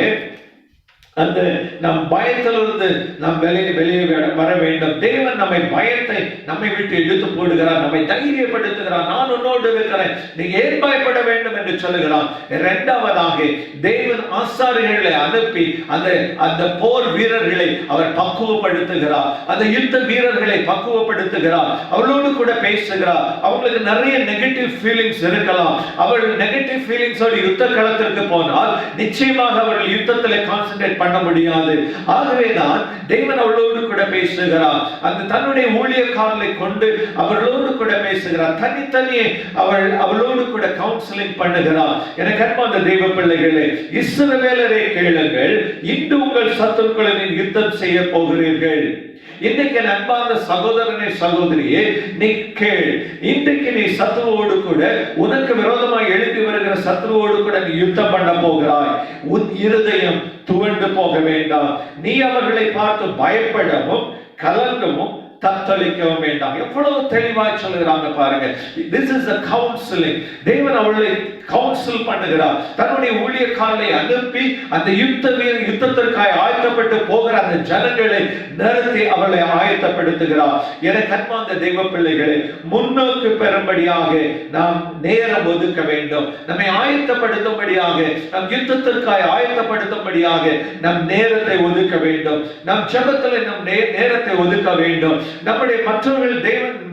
அந்த நம் பயத்திலிருந்து நாம் வெளியே வர வேண்டும். தேவன் நம்மை பயத்தை நம்மை விட்டு எடுத்து போடுகிறார், நம்மை தைரியப்படுத்துகிறார். நான் உன்னோடு இருக்கிறேன், நீ ஏன் பயப்பட வேண்டும் என்று சொல்லுகிறான். இரண்டாவதாக தேவன் ஆசாரியர்களை அனுப்பி அந்த போர் வீரர்களை அவர் பக்குவப்படுத்துகிறார், அந்த யுத்த வீரர்களை பக்குவப்படுத்துகிறார், அவர்களோடு கூட பேசுகிறார். அவங்களுக்கு நிறைய நெகட்டிவ் ஃபீலிங்ஸ் இருக்கலாம். அவர்கள் நெகட்டிவ் ஃபீலிங்ஸோடு யுத்த களத்திற்கு போனால் நிச்சயமாக அவர்கள் யுத்தத்தில் கான்சென்ட்ரேட் பண்ண முடியாது. ஆகவேதான் தேவன் அவளோடு கூட பேசுகிறார். அந்த தன்னுடைய ஊழியக்காரர்களை கொண்டு அவர்களோடு கூட பேசுகிறார். தனித்தனியே அவளோடு கூட கவுன்சிலிங் பண்ணுகிறார். எனக்கு அன்பார்ந்த தேவ பிள்ளைகளே, இஸ்ரவேலரே கேளுங்கள், இன்று உங்கள் சத்துருக்களை யுத்தம் செய்ய போகிறீர்கள். இன்றைக்கு அன்பார்ந்த சகோதரனே சகோதரியே, நீ கேள். இன்றைக்கு நீ சத்ருவோடு கூட, உனக்கு விரோதமாய் எழுப்பி வருகிற சத்ருவோடு கூட நீ யுத்தம் பண்ண போகிறாய். உன் இருதயம் துவண்டு போக வேண்டாம். நீ அவர்களை பார்த்து பயப்படவும் கலங்கவும் தத்தளிக்கவும் வேண்டாம். எவ்வளவு தெளிவாய் சொல்லுகிறாங்க பாருங்க. This is a counseling. தேவன் அவளை கவுன்சில் பண்ணுகிறார். தன்னுடைய ஊழியக்காரரை அனுப்பி அந்த யுத்தத்திற்காக ஆயத்தப்பட்டு போகிற அந்த ஜனங்களை நிறுத்தி அவளை ஆயத்தப்படுத்துகிறார். எனக்கு அன்பார்ந்த தெய்வ பிள்ளைகளே, முன்னோக்கு பெறும்படியாக நாம் நேரம் ஒதுக்க வேண்டும். நம்மை ஆயத்தப்படுத்தும்படியாக, நம் யுத்தத்திற்காக ஆயத்தப்படுத்தும்படியாக நம் நேரத்தை ஒதுக்க வேண்டும். நம் ஜெபத்தில் நம் நேரத்தை ஒதுக்க வேண்டும். நம்முடைய மற்றவர்கள்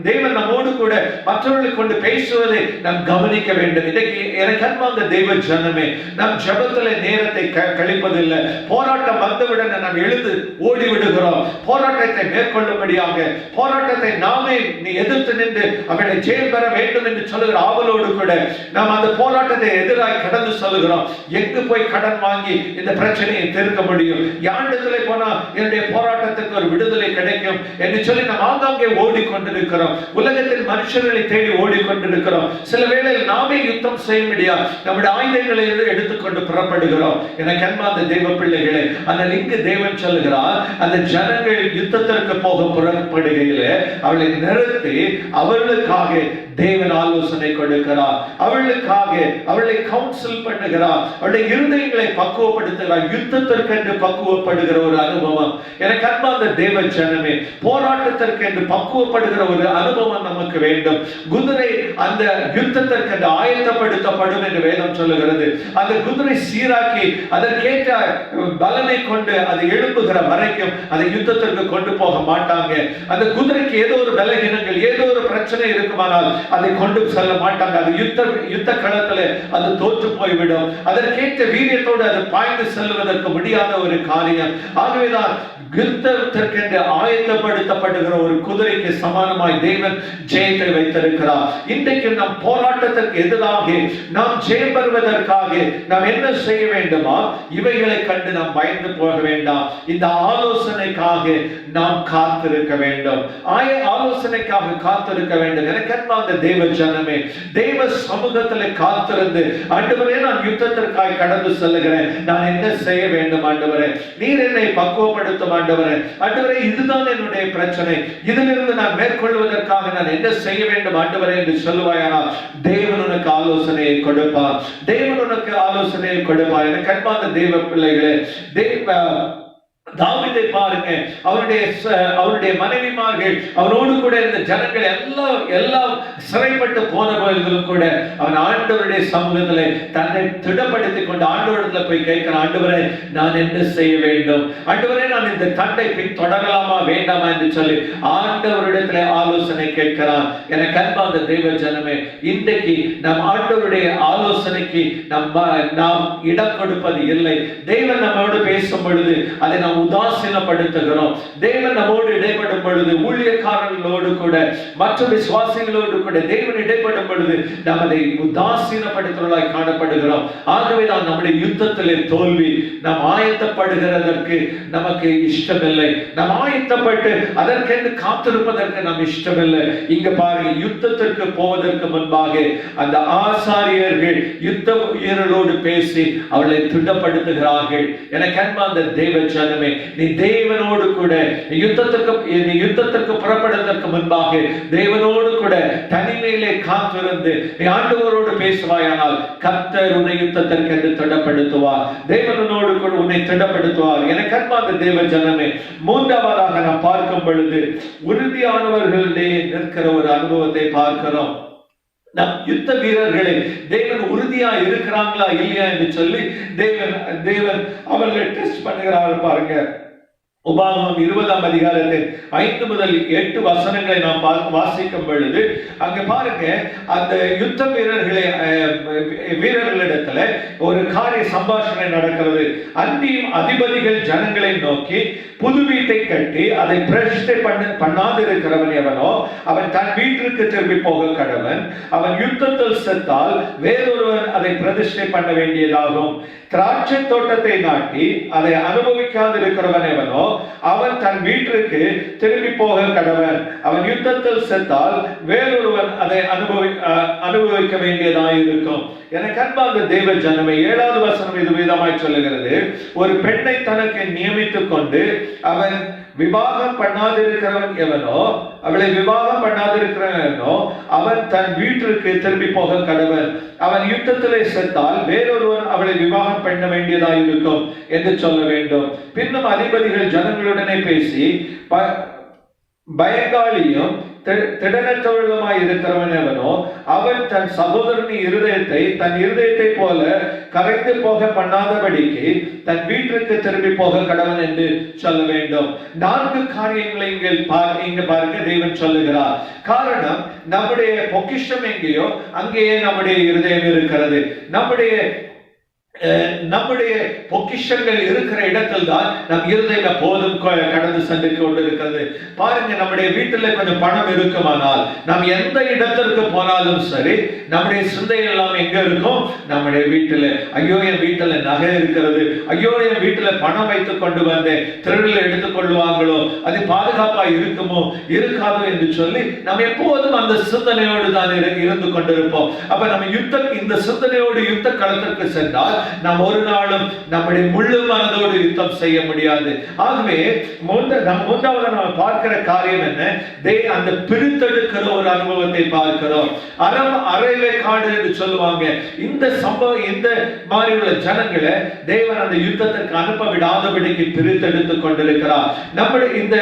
தேவன் நம்மோடு கூட மற்றவர்களை கொண்டு பேசுவதை நாம் கவனிக்க வேண்டும். இன்றைக்கு எனக்கு அன்பார்ந்த தெய்வ ஜனமே, நாம் ஜெபத்திலே நேரத்தை கழிப்பதில்லை. போராட்டம் வந்தவுடன் நாம் எழுந்து ஓடி விடுகிறோம். போராட்டத்தை மேற்கொள்ளும்படியாக, போராட்டத்தை நாமே எதிர்த்து நின்று அவனை ஜெயம் பெற வேண்டும் என்று சொல்லுகிற ஆவலோடு கூட நாம் அந்த போராட்டத்தை எதிராக கடந்து சொல்லுகிறோம். எங்கு போய் கடன் வாங்கி இந்த பிரச்சனையை தீர்க்க முடியும்? யாண்டத்திலே போனா என்னுடைய போராட்டத்துக்கு ஒரு விடுதலை கிடைக்கும் என்று சொல்லி நாம் ஆங்காங்கே ஓடிக்கொண்டிருக்கிறோம். உலகத்தில் மனுஷர்களை தேடி ஓடிக்கொண்டிருக்கிறோம். சில வேளையில் நாமே யுத்தம் செய்ய முடியாது, நம்முடைய ஆயுதங்களை எடுத்துக்கொண்டு புறப்படுகிறோம். எனக்கு அன்பார்ந்த தெய்வ பிள்ளைகளே, அந்த இங்கு தேவன் சொல்லுகிறார், அந்த ஜனங்கள் யுத்தத்திற்கு போக புறப்படுகையிலே அவளை நிறுத்தி அவர்களுக்காக தேவன் ஆலோசனை கொடுக்கிறார். அவளுக்காக அவளை கவுன்சில் பண்ணுகிறார். அவளுடைய இருதயங்களை பக்குவப்படுத்துகிறார். யுத்தத்திற்கு பக்குவப்படுகிற ஒரு அனுபவம். எனக்கு அன்பார்ந்த தேவ ஜனமே, போராட்டத்திற்கு என்று பக்குவப்படுகிற ஒரு அனுபவம் நமக்கு வேண்டும். குதிரை அந்த யுத்தத்திற்கு ஆயத்தப்படுத்தப்படும் என்று வேதம் சொல்லுகிறது. அந்த குதிரை சீராக்கி அதற்கேற்ற பலனை கொண்டு அதை எழுப்புகிற வரைக்கும் அதை யுத்தத்திற்கு கொண்டு போக மாட்டாங்க. அந்த குதிரைக்கு ஏதோ ஒரு பலகீனங்கள், ஏதோ ஒரு பிரச்சனை இருக்குமானால் அதை கொண்டு செல்ல மாட்டாங்க. அது யுத்த களத்தில் அது தோற்று போய்விடும். அதற்கேற்ற வீரியத்தோடு அது பாய்ந்து செல்வதற்கு முடியாத ஒரு காரியம். ஆகவேதான் யுத்தத்திற்கென்று ஆயத்தப்படுத்தப்படுகிற ஒரு குதிரைக்கு சமானமாய் தேவன் ஜெயத்தை வைத்திருக்கிறார். இன்றைக்கு நம் போராட்டத்திற்கு எதிராக நாம் ஜெயம் பெறுவதற்காக நாம் என்ன செய்ய வேண்டுமா? இவைகளை கண்டு நாம் பயந்து போக வேண்டாம். இந்த ஆலோசனைக்காக நாம் காத்திருக்க வேண்டும். ஆலோசனைக்காக காத்திருக்க வேண்டும். எனக்கு அன்பார்ந்த தேவ ஜனமே, தேவ சமூகத்தில் காத்திருந்து, ஆண்டவரே நான் யுத்தத்திற்காக கடந்து செல்லுகிறேன், நான் என்ன செய்ய வேண்டும் ஆண்டவரே? நீர் என்னை பக்குவப்படுத்தும் ஆண்டவரே. ஆண்டவரே, இதுதான் என்னுடைய பிரச்சனை, இதிலிருந்து நான் மேற்கொள்வதற்காக நான் என்ன செய்ய வேண்டும் ஆண்டவரே என்று சொல்லுவாயானால் தேவன் உனக்கு ஆலோசனையை கொடுப்பார். தேவன் உனக்கு ஆலோசனையை கொடுப்பார். எனக்கு அன்பார்ந்த தேவ பிள்ளைகளே, தாவீதை பாருங்க, அவருடைய மனைவிமார்கள் அவரோடு கூட இந்த ஜனங்கள் எல்லாம் சிறைப்பட்டு போன போதிலும் கூட அவன் ஆண்டவருடைய சமூகத்திலே தன்னை திடப்படுத்திக் கொண்டு ஆண்டவரிடத்தில் போய் கேட்கிறான், ஆண்டவரே நான் என்ன செய்ய வேண்டும்? ஆண்டவரே நான் இந்த தண்டை பின் தொடரலாமா வேண்டாமா என்று சொல்லி ஆண்டவரிடத்தில் ஆலோசனை கேட்கிறான். எனக்கு அன்பார்ந்த தேவ ஜனமே, இன்றைக்கு நம் ஆண்டவருடைய ஆலோசனைக்கு நாம் இடம் கொடுப்பது இல்லை. தேவன் நம்மோடு பேசும் பொழுது அதை நாம் உதாசீனப்படுத்துகிறோம். தேவன் நம்மோடு இடைப்படும் பொழுது, ஊழியக்காரர்களோடு கூட மற்ற விசுவாசிகளோடு கூட தேவன் இடைப்படும் பொழுது நாம் அதை உதாசீனப்படுத்துவதாய் காணப்படுகிறோம். ஆகவே தான் நம்முடைய யுத்தத்திலே தோல்வி. நாம் ஆயத்தப்படுகிறதற்கு நமக்கு இஷ்டமில்லை. நாம் ஆயத்தப்பட்டு அதற்கென்று காத்திருப்பதற்கு நாம் இஷ்டமில்லை. இங்க பாருங்க, யுத்தத்திற்கு போவதற்கு முன்பாக அந்த ஆசாரியர்கள் யுத்த வீரர்களோடு பேசி அவளை திடப்படுத்துகிறார்கள். எனக்கு அன்பார்ந்த தேவ ஜனமே, நீ தேவனோடு கூட யுத்தத்திற்கு புறப்படுவதற்கு முன்பாக தேவனோடு கூட தனிமையிலே காத்திருந்து நீ ஆண்டவரோடு பேசுவாயானால் கர்த்தர் உன்னை யுத்தத்திற்கு என்று திடப்படுத்துவார். தேவனோடு கூட உன்னை திடப்படுத்துவார். எனக்கு அன்பார்ந்த தேவ ஜனமே, மூன்றாவதாக நாம் பார்க்கும் பொழுது உறுதியானவர்களே நிற்கிற ஒரு அனுபவத்தை பார்க்கிறோம். நம் யுத்த வீரர்களை தேவன் உறுதியா இருக்கிறாங்களா இல்லையா என்று சொல்லி தேவன் அவர்களை டெஸ்ட் பண்ணுகிறாரு பாருங்க. உபாகமம் 20ஆம் அதிகாரத்தில் 5 முதல் 8 வசனங்களை நாம் வாசிக்கும் பொழுது அங்க பாருங்க, அந்த யுத்த வீரர்களிடத்துல ஒரு காரிய சம்பாஷணை நடக்கிறது. அன்றியும் அதிபதிகள் ஜனங்களை நோக்கி, புது வீட்டை கட்டி அதை பிரதிஷ்டை பண்ணாதிருக்கிறவன் எவனோ அவன் தன் வீட்டிற்கு திரும்பி போக கடவன். அவன் யுத்தத்தில் செத்தால் வேறொருவன் அதை பிரதிஷ்டை பண்ண வேண்டியதாகும். திராட்சை தோட்டத்தை நாட்டி அதை அனுபவிக்காதிருக்கிறவன் எவனோ அவன் தன் வீட்டிற்கு திரும்பி போக கடவன். அவன் யுத்தத்தில் செத்தால் வேறொருவன் அதை அனுபவிக்க வேண்டியதாயிருக்கும். எனக்கு அன்பார்ந்த தேவ ஜனமே, 7வது வசனம் இது விதமாய் சொல்லுகிறது, ஒரு பெண்ணை தனக்கு நியமித்துக் கொண்டு அவன் விவாகம் பண்ணாதிருக்கிறவன் எவனோ அவளை விவாகம் பண்ணாதிருக்கிறவனோ அவன் தன் வீட்டிற்கு திரும்பி போக கடவன். அவன் யுத்தத்திலே செத்தால் வேறொருவன் அவளை விவாகம் பண்ண வேண்டியதாயிருக்கும் என்று சொல்ல வேண்டும். பின்னும் அதிபதிகள் ஜனங்களுடனே பேசி, பயங்காளியும் திடனற்றவர்களுமாய் இருக்கிறவன் எவனோ அவன் தன் சகோதரனின் இருதயத்தை தன் இருதயத்தை போல கரைந்து போக பண்ணாதபடிக்கு தன் வீட்டிற்கு திரும்பி போக கடவன் என்று சொல்ல வேண்டும். 4 காரியங்களை இங்க பாருங்க, தேவன் சொல்லுகிறார். காரணம், நம்முடைய பொக்கிஷம் எங்கேயோ அங்கேயே நம்முடைய இருதயம் இருக்கிறது. நம்முடைய பொக்கிஷங்கள் இருக்கிற இடத்தில் தான் நம் இருதயம் போதும் கடந்து சென்று கொண்டிருக்கிறது. பாருங்க, நம்முடைய வீட்டில் கொஞ்சம் பணம் இருக்குமானால் நாம் எந்த இடத்திற்கு போனாலும் சரி, நம்முடைய சிந்தை எல்லாம் எங்க இருக்கும்? நம்முடைய வீட்டில். ஐயோ, என் வீட்டில் நகை இருக்கிறது, ஐயோ என் வீட்டில் பணம் வைத்துக் கொண்டு வந்தேன், திருடர்கள் எடுத்துக் கொள்ளுவாங்களோ, அது பாதுகாப்பா இருக்குமோ இருக்காதோ என்று சொல்லி நாம் எப்போதும் அந்த சிந்தனையோடு தான் இருந்து கொண்டிருப்போம். அப்ப நம்ம இந்த சிந்தனையோடு யுத்த களத்திற்கு சென்றால் நாம் ஒரு நாளும் நம்முடைய முழு மனதோடு யுத்தம் செய்ய முடியாது. ஆகவே மூன்றாவது நாம் பார்க்கிற காரியம் என்ன? அந்த பிரித்தெடுக்கிற ஒரு அனுபவத்தை பார்க்கிறோம். அரைவே காடு என்று சொல்லுவாங்க. இந்த சம்பவம், இந்த மாதிரி உள்ள ஜனங்களை தேவன் அந்த யுத்தத்திற்கு அனுப்ப விடாதபடிக்கு பிரித்தெடுத்துக் கொண்டிருக்கிறார். நம்முடைய இந்த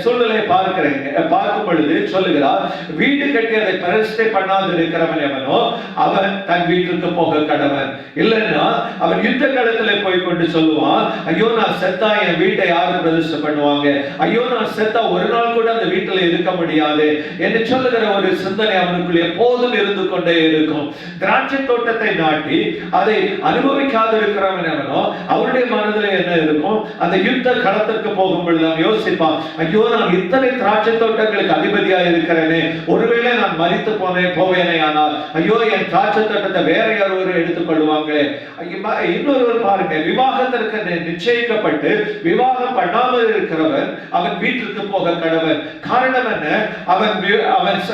சூழ்நிலை பார்க்கும் பொழுது சொல்லுகிறார், வீடு கட்டி அதை பிரதிஷ்டை பண்ணாது இருக்கிறவன் எவனோ அவன் தன் வீட்டுக்கு போக கடவன். இல்லைன்னா அவன் யுத்த களத்தில் போய் கொண்டு சொல்லுவான், ஐயோ நான் செத்தா என் வீட்டை யாரு பிரதிஷ்டை பண்ணுவாங்க, ஐயோ நான் செத்தா ஒரு நாள் கூட அந்த வீட்டில் இருக்க முடியாது என்று சொல்லுகிற ஒரு சிந்தனை அவனுக்குள்ள எப்போதும் இருந்து கொண்டே இருக்கும். திராட்சை தோட்டத்தை நாட்டி அதை அனுபவிக்காது இருக்கிறவன் எவனோ அவருடைய மனதில் என்ன இருக்கும்? அந்த யுத்த களத்திற்கு போகும் பொழுது அவன் யோசிப்பான், ஐயோ நான் இத்தனை திராட்சை தோட்டங்களுக்கு அதிபதியாக இருக்கிறேனே, ஒருவேளை நான் மரித்து போவேனே ஆனால் ஐயோ என் திராட்சை தோட்டத்தை வேற யாரும் எடுத்துக் கொள்வாங்களே. இன்னொருவர் பாருங்க, விவாகத்திற்கு நிச்சயிக்கப்பட்டு விவாகம் பண்ணாமல் இருக்கிறவன் அவன் வீட்டிற்கு போக கடவன். காரணம் என்ன? அவன்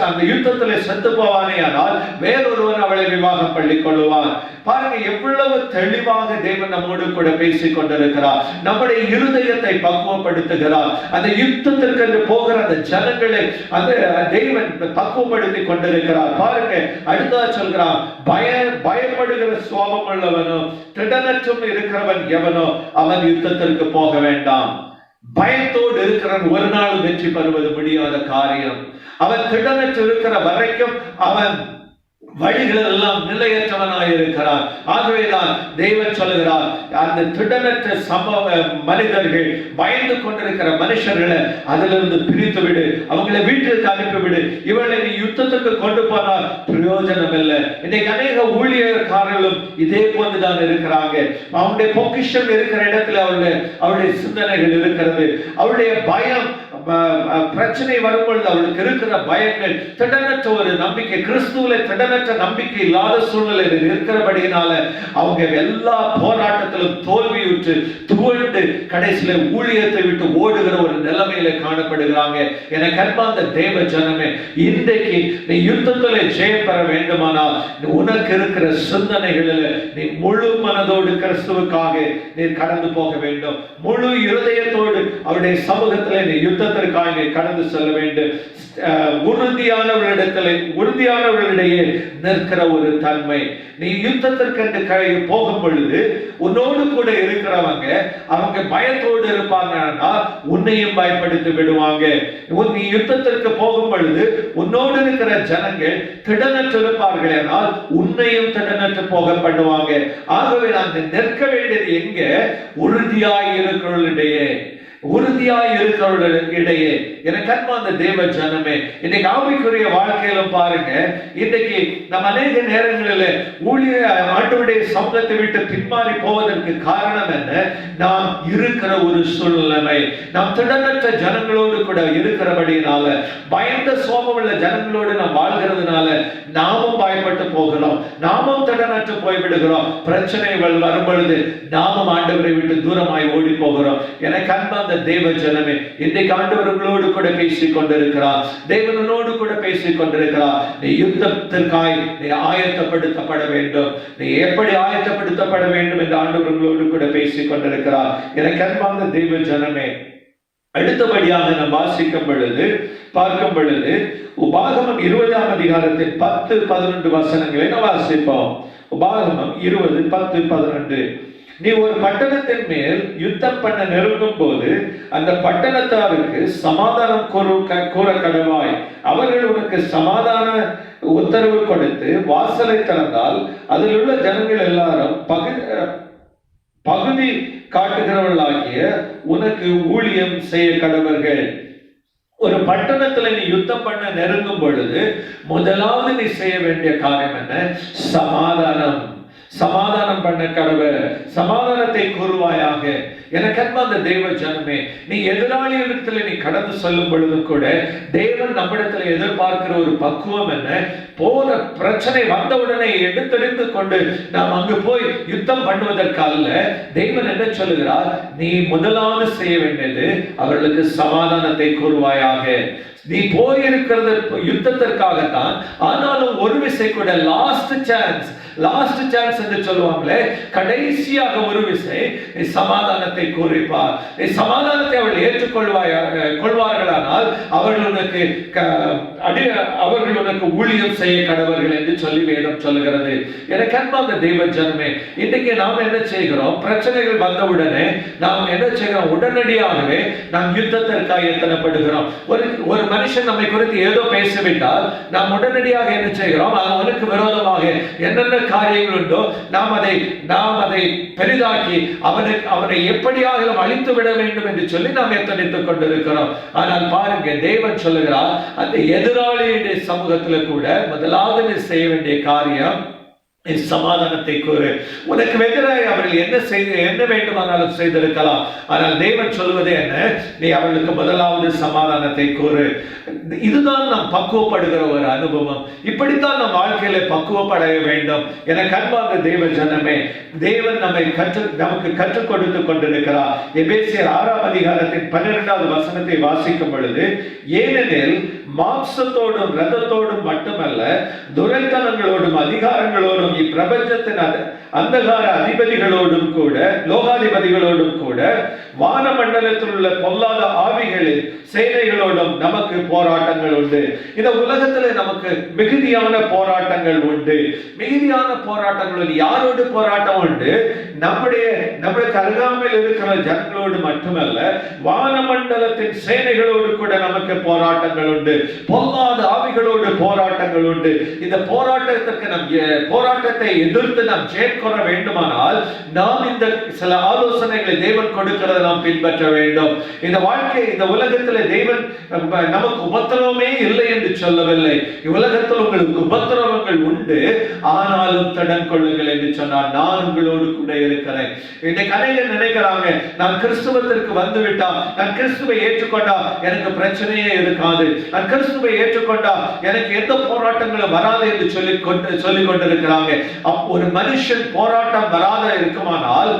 அந்த யுத்தத்தில் செத்து போவானே ஆனால் வேறொருவன் அவளை விவாகம் பண்ணிக் கொள்ளுவான். பாருங்க, எவ்வளவு தெளிவாக தேவன் நம்மோடு கூட பேசிக் கொண்டிருக்கிறார். நம்முடைய இருதயத்தை பக்குவப்படுத்துகிறார். அந்த யுத்தத்திற்கு போகிற அந்த ஜனங்களை அந்த தேவன் பக்குவப்படுத்தி கொண்டிருக்கிறார். பாருங்க, அடுத்ததா சொல்கிறார், பயப்படுகிற சுவாபம் உள்ளவனோ திடனற்றும் இருக்கிறவன் எவனோ அவன் யுத்தத்திற்கு போக வேண்டாம். பயத்தோடு இருக்கிறவன் ஒரு நாள் வெற்றி பெறுவது முடியாத காரியம். அவன் திடனற்று இருக்கிற வரைக்கும் அவன் வழிகள் எல்லாம் நிலையற்றவனாய் இருக்கிறார். ஆகவேதான் தேவன் சொல்லுகிறார், அந்த திடனற்ற மனிதர்கள், பயந்து கொண்டிருக்கிற மனுஷர்களை அதிலிருந்து பிரித்து விடு, அவங்களை வீட்டிற்கு அனுப்பிவிடு. இவளை நீ யுத்தத்துக்கு கொண்டு போனால் பிரயோஜனம் இல்லை. இன்னைக்கு அநேக ஊழியர்காரர்களும் இதே போன்றுதான் இருக்கிறாங்க. அவனுடைய பொக்கிஷம் இருக்கிற இடத்துல அவருடைய சிந்தனைகள் இருக்கிறது. அவருடைய பயம், பிரச்சனை வரும்பொழுது அவளுக்கு இருக்கிற பயங்கள், திடனற்ற ஒரு நம்பிக்கை, கிறிஸ்துவிலே திடனற்ற நம்பிக்கை இல்லாத சூழ்நிலையில் இருக்கிறபடியினால அவங்க எல்லா போராட்டத்திலும் தோல்வியுற்று துவண்டு கடைசியில ஊழியத்தை விட்டு ஓடுகிற ஒரு நிலைமையில காணப்படுகிறாங்க. எனக்கு அன்பார்ந்த தேவ ஜனமே, இன்றைக்கு நீ யுத்தத்தில் ஜெயம் பெற வேண்டுமானால் உனக்கு இருக்கிற சிந்தனைகளில் நீ முழு மனதோடு கிறிஸ்துவுக்காக நீ கடந்து போக வேண்டும். முழு இருதயத்தோடு அவருடைய சமூகத்தில் நீ யுத்தத்திற்காக நீ கடந்து செல்ல வேண்டும். உறுதியானவர்களிடையே நிற்கிற ஒரு தன்மை. நீ யுத்தத்திற்கு போகும் பொழுது உன்னோடு கூட இருக்கிறவங்க அவங்க பயத்தோடு இருப்பாங்கன்னா உன்னையும் பயப்படுத்தி விடுவாங்க. நீ யுத்தத்திற்கு போகும் பொழுது உன்னோடு இருக்கிற ஜனங்கள் திடனற்று இருப்பார்கள் என்றால் உன்னையும் திடனற்று போக பண்ணுவாங்க. ஆகவே நாங்கள் நிற்க வேண்டியது எங்க? உறுதியாய் இருக்கிறவர்களிடையே. உறுதியாய் இருக்கிறவர்களிடையே எனக்கு அன்பார்ந்த தேவ ஜனமே, இன்னைக்கு ஆவிக்குரிய வாழ்க்கையிலும் பாருங்க, இன்னைக்கு நம்ம அநேக நேரங்களில் ஊழிய ஆண்டவருடைய சமூகத்தை விட்டு பின்மாறி போவதற்கு காரணம் என்ன? நாம் இருக்கிற ஒரு சூழ்நிலை, நாம் திடனற்ற ஜனங்களோடு கூட இருக்கிறபடினால, பயந்த சோகமுள்ள ஜனங்களோடு நாம் வாழ்கிறதுனால நாமும் பயப்பட்டு போகிறோம், நாமும் திடனற்று போய்விடுகிறோம். பிரச்சனைகள் வரும் பொழுது நாமும் ஆண்டவரை விட்டு தூரமாய் ஓடி போகிறோம். எனக்கு அன்பார்ந்த தேவ ஜனமே, இன்றைக்கு ஆண்டவர்களோடு கூட பேசிக் கொண்டிருக்கிறார், தேவனோடு கூட பேசிக் கொண்டிருக்கிறார். நீ யுத்தத்திற்காய் நீ ஆயத்தப்படுத்தப்பட வேண்டும், நீ எப்படி ஆயத்தப்படுத்தப்பட வேண்டும் என்று ஆண்டவர்களோடு கூட பேசிக் கொண்டிருக்கிறார். எனக்கு அன்பார்ந்த தேவ ஜனமே, அடுத்தபடியாக நாம் பார்க்கும் பொழுது உபாகமம் 20ஆம் அதிகாரத்தின் 10-11 வசனங்களை நாம் வாசிப்போம். உபாகமம் 20:10-11. நீ ஒரு பட்டணத்தின் மேல் யுத்தம் பண்ண நெருங்கும் போது அந்த பட்டணத்தாருக்கு சமாதானம் கூற கடவாய். அவர்கள் உனக்கு சமாதான உத்தரவு கொடுத்து வாசலை திறந்தால் அதில் உள்ள ஜனங்கள் எல்லாரும் பகுதி காட்டுகிறவர்களாகிய உனக்கு ஊழியம் செய்ய கடவர்கள். ஒரு பட்டணத்துல நீ யுத்தம் பண்ண நெருங்கும் பொழுது முதலாவது நீ செய்ய வேண்டிய காரியம் என்ன? சமாதானம் பண்ண கடவுள், சமாதானத்தை கூறுவாயாக. எனக்கு அன்பார்ந்த தேவ ஜனமே, நீ எதிராளிகளிடத்துல நீ கடந்து சொல்லும் பொழுதும் கூட தேவன் நம்மிடத்துல எதிர்பார்க்கிற ஒரு பக்குவம் என்ன? போற பிரச்சனை வந்தவுடனே எடுத்தெடுத்து கொண்டு நாம் அங்கு போய் யுத்தம் பண்ணுவதற்காக தேவன் என்ன சொல்லுகிறார்? நீ முதலாவது செய்ய வேண்டியது அவர்களுக்கு சமாதானத்தை கூறுவாயாக. நீ போயிருக்கிறது யுத்தத்திற்காகத்தான், ஆனாலும் ஒரு விசை கூட லாஸ்ட் சான்ஸ் என்று சொல்லுவாங்களே, கடைசியாக ஒரு விசை சமாதானத்தை கூறிப்பார். சமாதானத்தை அவர்கள் ஏற்றுக்கொள்வார்களானால் அவர்கள் உனக்கு ஊழியம் செய்ய கடவர்கள் என்று சொல்லி வேதம் சொல்லுகிறது. எனக்கு அன்பார்ந்த தெய்வ ஜனமே, இன்றைக்கு நாம் என்ன செய்கிறோம்? பிரச்சனைகள் வந்தவுடனே நாம் என்ன செய்கிறோம்? உடனடியாகவே நாம் யுத்தத்திற்காக எத்தனைப்படுகிறோம். ஒரு மனுஷன் நம்மை குறித்து ஏதோ பேசிவிட்டால் நாம் உடனடியாக என்ன செய்கிறோம்? அவனுக்கு விரோதமாக என்னென்ன காரியங்கள் உண்டோ நாம் அதை பெரிதாக்கி அவனை எப்படியாக அழித்து விட வேண்டும் என்று சொல்லி நாம் எத்தனைத்துக் கொண்டிருக்கிறோம். ஆனால் பாருங்க, தேவன் சொல்லுகிறார், அந்த எதிராளியுடைய சமூகத்தில் கூட முதலாவது செய்ய வேண்டிய காரியம் சமாதானத்தை கூறு. உனக்கு எதிராக அவர்கள் என்ன வேண்டுமானாலும் செய்திருக்கலாம், ஆனால் தேவன் சொல்வது என்ன? நீ அவர்களுக்கு முதலாவது சமாதானத்தை கூறு. இதுதான் நாம் பக்குவப்படுகிற ஒரு அனுபவம். இப்படித்தான் நம் வாழ்க்கையில பக்குவப்பட வேண்டும். எனக்கு அன்பார்ந்த தேவ ஜனமே, தேவன் நமக்கு கற்றுக் கொடுத்து கொண்டிருக்கிறார். எபேசியர் 6ஆம் அதிகாரத்தின் 12வது வசனத்தை வாசிக்கும் பொழுது, ஏனெனில் மாம்சத்தோடும் இரத்தத்தோடும் மட்டுமல்ல, துரைத்தனங்களோடும் அதிகாரங்களோடும் இப்பிரபஞ்சத்தின் அந்தகார அதிபதிகளோடும் கூட, லோகாதிபதிகளோடும் கூட, வானமண்டலத்தில் உள்ள பொல்லாத ஆவிகளின் சேனைகளோடும் நமக்கு போராட்டங்கள் உண்டு. இந்த உலகத்துல நமக்கு மிகுதியான போராட்டங்கள் உண்டு. மிகுதியான போராட்டங்கள் யாரோடு போராட்டம் உண்டு? நம்மளுக்கு அருகாமையில் இருக்கிற ஜனங்களோடு மட்டுமல்ல, வானமண்டலத்தின் சேனைகளோடு கூட நமக்கு போராட்டங்கள் உண்டு. பொல்லாத ஆவிகளோடு போராட்டங்கள் உண்டு. இந்த போராட்டத்தை எதிர்த்து நாம் ஜெயிக்கொள்ள வேண்டுமானால் நாம் இந்த சில ஆலோசனைகளை தேவன் கொடுக்கிறதை நாம் பின்பற்ற வேண்டும். இந்த வாழ்க்கை, இந்த உலகத்தில் தேவன் நமக்கு உபத்திரவமே இல்லை என்று சொல்லவில்லை. உலகத்தில் உங்களுக்கு உபத்திரவங்கள் உண்டு, ஆனாலும் தடன் கொள்ளுங்கள் என்று சொன்னார். நான் உங்களோடு கூட இருக்கிறேன். இன்னைக்கு அநேகர் நினைக்கிறாங்க, நான் கிறிஸ்துவத்திற்கு வந்துவிட்டா, நான் கிறிஸ்துவை ஏற்றுக்கொண்டா எனக்கு பிரச்சனையே இருக்காது, நான் கிறிஸ்துவை ஏற்றுக்கொண்டா எனக்கு எந்த போராட்டங்களும் வராது என்று சொல்லிக் கொண்டிருக்கிறாங்க. ஒரு மனுஷன் போராட்டம் வராத இருக்குமானால்